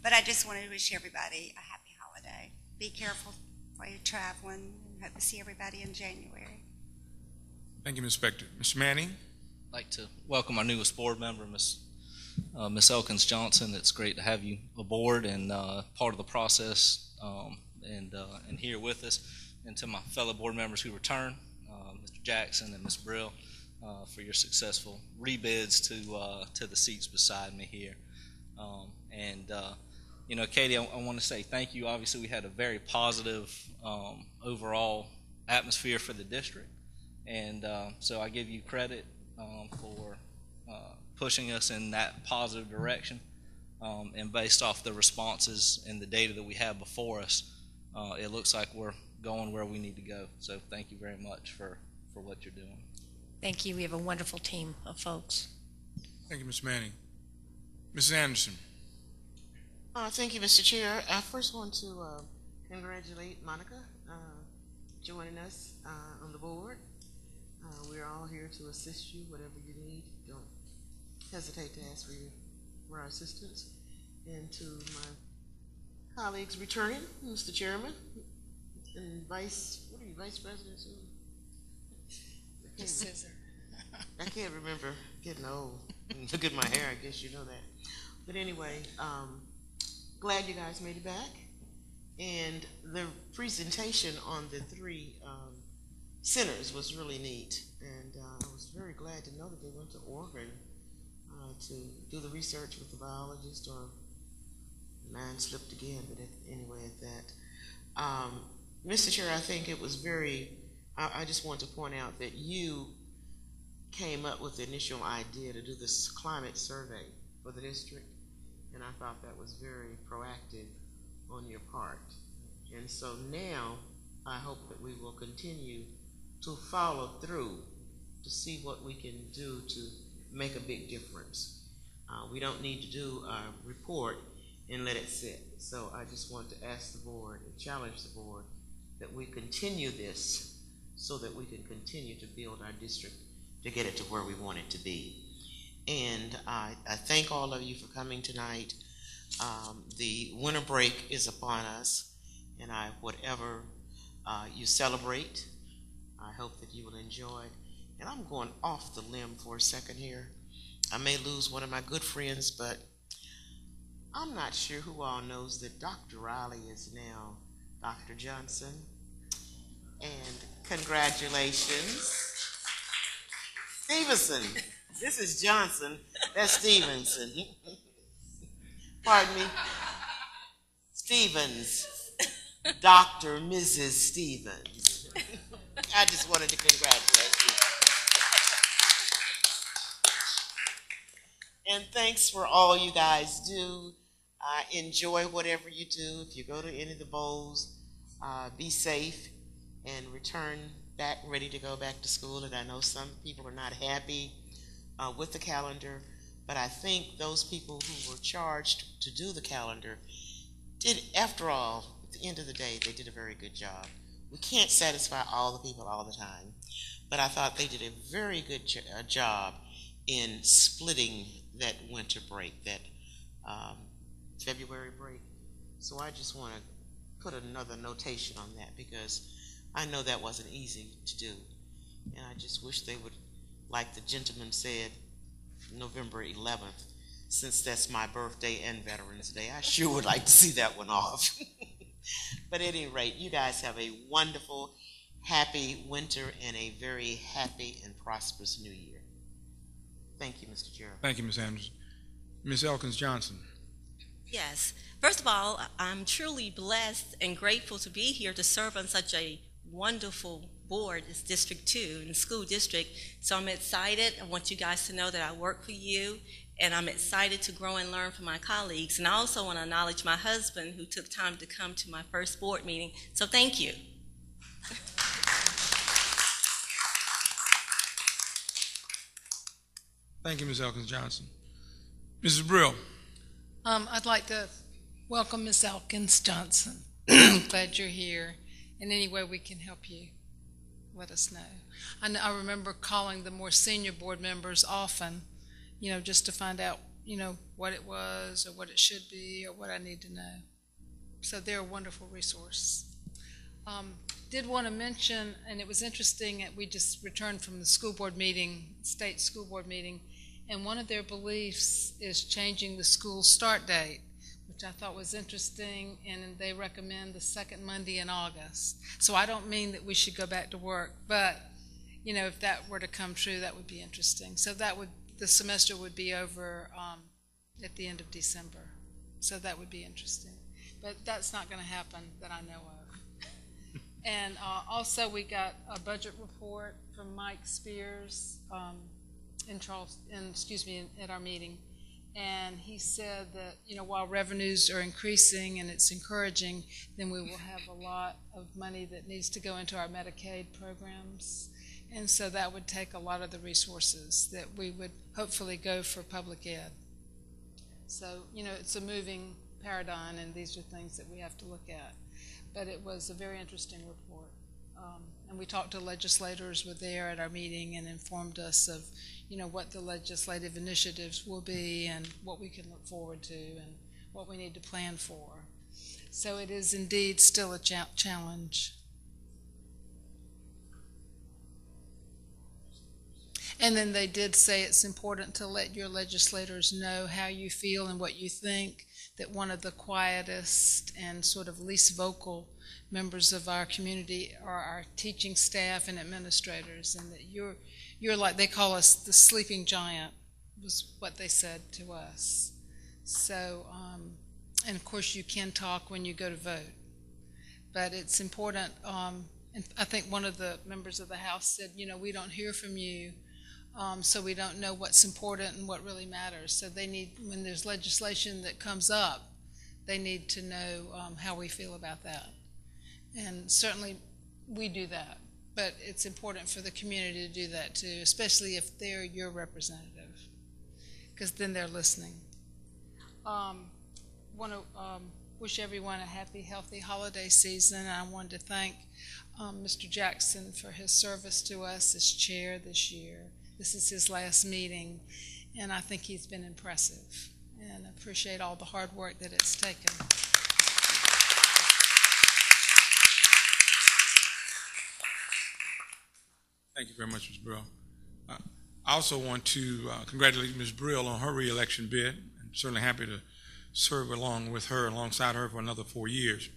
But I just wanted to wish everybody a happy holiday. Be careful while you're traveling, and hope to see everybody in January. Thank you, Ms. Spector. Mr. Manning? I'd like to welcome our newest board member, Miss Elkins Johnson. It's great to have you aboard and part of the process and here with us. And to my fellow board members who return, Mr. Jackson and Ms. Brill, for your successful rebids to the seats beside me here. Katie, I want to say thank you. Obviously, we had a very positive overall atmosphere for the district, and so I give you credit for pushing us in that positive direction. And based off the responses and the data that we have before us, it looks like we're going where we need to go. So thank you very much for what you're doing. Thank you. We have a wonderful team of folks. Thank you, Ms. Manning. Mrs. Anderson. Thank you, Mr. Chair. I first want to congratulate Monica joining us on the board. We're all here to assist you, whatever you need. Don't hesitate to ask for our assistance. And to my colleagues returning, Mr. Chairman and Vice President? I can't remember, getting old. Look at my hair, I guess you know that. But anyway, glad you guys made it back. And the presentation on the three centers was really neat. And I was very glad to know that they went to Oregon to do the research with the biologist, or mine slipped again, but anyway at that. Mr. Chair, I think it was I just want to point out that you came up with the initial idea to do this climate survey for the district, and I thought that was very proactive on your part. And so now I hope that we will continue to follow through to see what we can do to make a big difference. We don't need to do a report and let it sit. So I just want to ask the board and challenge the board that we continue this so that we can continue to build our district to get it to where we want it to be. And I thank all of you for coming tonight. The winter break is upon us, and whatever you celebrate, I hope that you will enjoy it. And I'm going off the limb for a second here. I may lose one of my good friends, but I'm not sure who all knows that Dr. Riley is now Dr. Johnson. And congratulations. Stevenson. This is Johnson. That's Stevenson. Pardon me. Stevens. Dr. Mrs. Stevens. I just wanted to congratulate you. And thanks for all you guys do. Enjoy whatever you do. If you go to any of the bowls, be safe and return back ready to go back to school. And I know some people are not happy with the calendar, but I think those people who were charged to do the calendar did, after all, at the end of the day, they did a very good job. We can't satisfy all the people all the time, but I thought they did a very good job in splitting that winter break, that February break. So I just want to put another notation on that, because I know that wasn't easy to do. And I just wish they would, like the gentleman said, November 11th, since that's my birthday and Veterans Day, I sure would like to see that one off. But at any rate, you guys have a wonderful, happy winter and a very happy and prosperous new year. Thank you, Mr. Chair. Thank you, Ms. Anderson. Ms. Elkins Johnson. Yes. First of all, I'm truly blessed and grateful to be here to serve on such a wonderful board as District 2 in the school district. So I'm excited. I want you guys to know that I work for you, and I'm excited to grow and learn from my colleagues. And I also want to acknowledge my husband, who took time to come to my first board meeting. So thank you. Thank you, Ms. Elkins Johnson. Mrs. Brill. I'd like to welcome Ms. Elkins Johnson. Glad you're here. In any way we can help you, let us know. I remember calling the more senior board members often, just to find out, what it was or what it should be or what I need to know. So they're a wonderful resource. Did want to mention, and it was interesting, we just returned from the school board meeting, state school board meeting, and one of their beliefs is changing the school start date, which I thought was interesting, and they recommend the second Monday in August. So I don't mean that we should go back to work, but if that were to come true, that would be interesting. So the semester would be over at the end of December. So that would be interesting. But that's not going to happen that I know of. And also we got a budget report from Mike Spears at our meeting. And he said that, while revenues are increasing and it's encouraging, then we will have a lot of money that needs to go into our Medicaid programs. And so that would take a lot of the resources that we would hopefully go for public ed. So, it's a moving paradigm, and these are things that we have to look at. But it was a very interesting report. And we talked to legislators who were there at our meeting and informed us of, what the legislative initiatives will be and what we can look forward to and what we need to plan for. So it is indeed still a challenge. And then they did say it's important to let your legislators know how you feel and what you think, that one of the quietest and sort of least vocal members of our community are our teaching staff and administrators, and that you're like, they call us the sleeping giant, was what they said to us. So, and of course you can talk when you go to vote, but it's important, and I think one of the members of the House said, we don't hear from you, so we don't know what's important and what really matters. So they need, when there's legislation that comes up, they need to know how we feel about that. And certainly we do that, but it's important for the community to do that too, especially if they're your representative, because then they're listening. Want to wish everyone a happy, healthy holiday season. I wanted to thank Mr. Jackson for his service to us as chair this year. This is his last meeting, and I think he's been impressive, and I appreciate all the hard work that it's taken. Thank you very much, Ms. Brill. I also want to congratulate Ms. Brill on her re-election bid. I'm certainly happy to serve alongside her for another 4 years.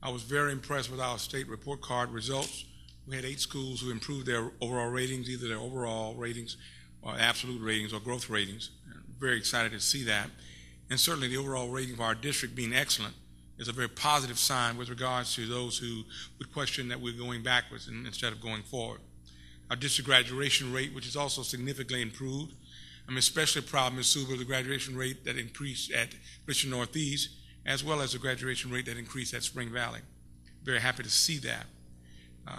I was very impressed with our state report card results. We had 8 schools who improved their overall ratings, either their overall ratings or absolute ratings or growth ratings. I'm very excited to see that. And certainly the overall rating of our district being excellent is a very positive sign with regards to those who would question that we're going backwards instead of going forward. Our district graduation rate, which is also significantly improved. I'm especially proud, Ms. Suber, of the graduation rate that increased at Richland Northeast, as well as the graduation rate that increased at Spring Valley. Very happy to see that.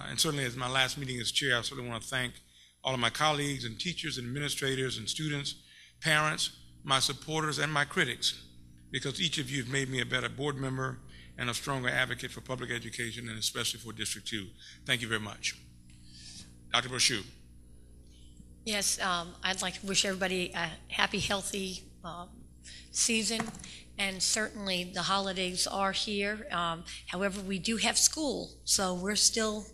And certainly as my last meeting as chair, I certainly want to thank all of my colleagues and teachers and administrators and students, parents, my supporters, and my critics, because each of you have made me a better board member and a stronger advocate for public education, and especially for District 2. Thank you very much. Dr. Brochu. Yes, I'd like to wish everybody a happy, healthy season, and certainly the holidays are here. However, we do have school, so we're still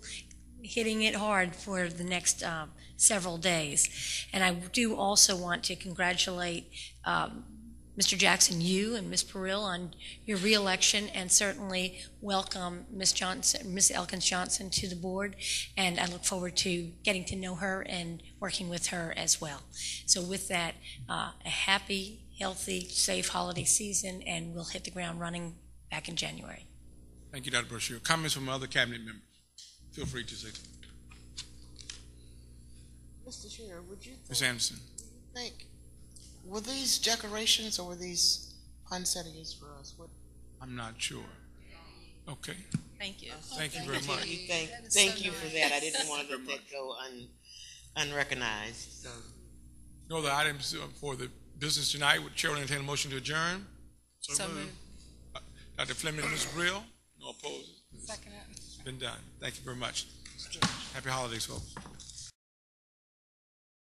hitting it hard for the next several days. And I do also want to congratulate Mr. Jackson, you and Ms. Perill on your reelection, and certainly welcome Ms. Elkins Johnson to the board, and I look forward to getting to know her and working with her as well. So with that, a happy, healthy, safe holiday season, and we'll hit the ground running back in January. Thank you, Dr. Brochu. Comments from other cabinet members? Feel free to say. Mr. Chair, would you Ms. Anderson. think, were these decorations or were these poinsettias for us? What? I'm not sure. Okay. Thank you. Thank you very much. Thank you for that. I didn't want to let that go unrecognized. So. No other items for the business tonight. Would Chair entertain a motion to adjourn? So moved. Dr. Fleming and Ms. Brill? No opposed? Second. It's been done. Thank you very much. Happy holidays, folks.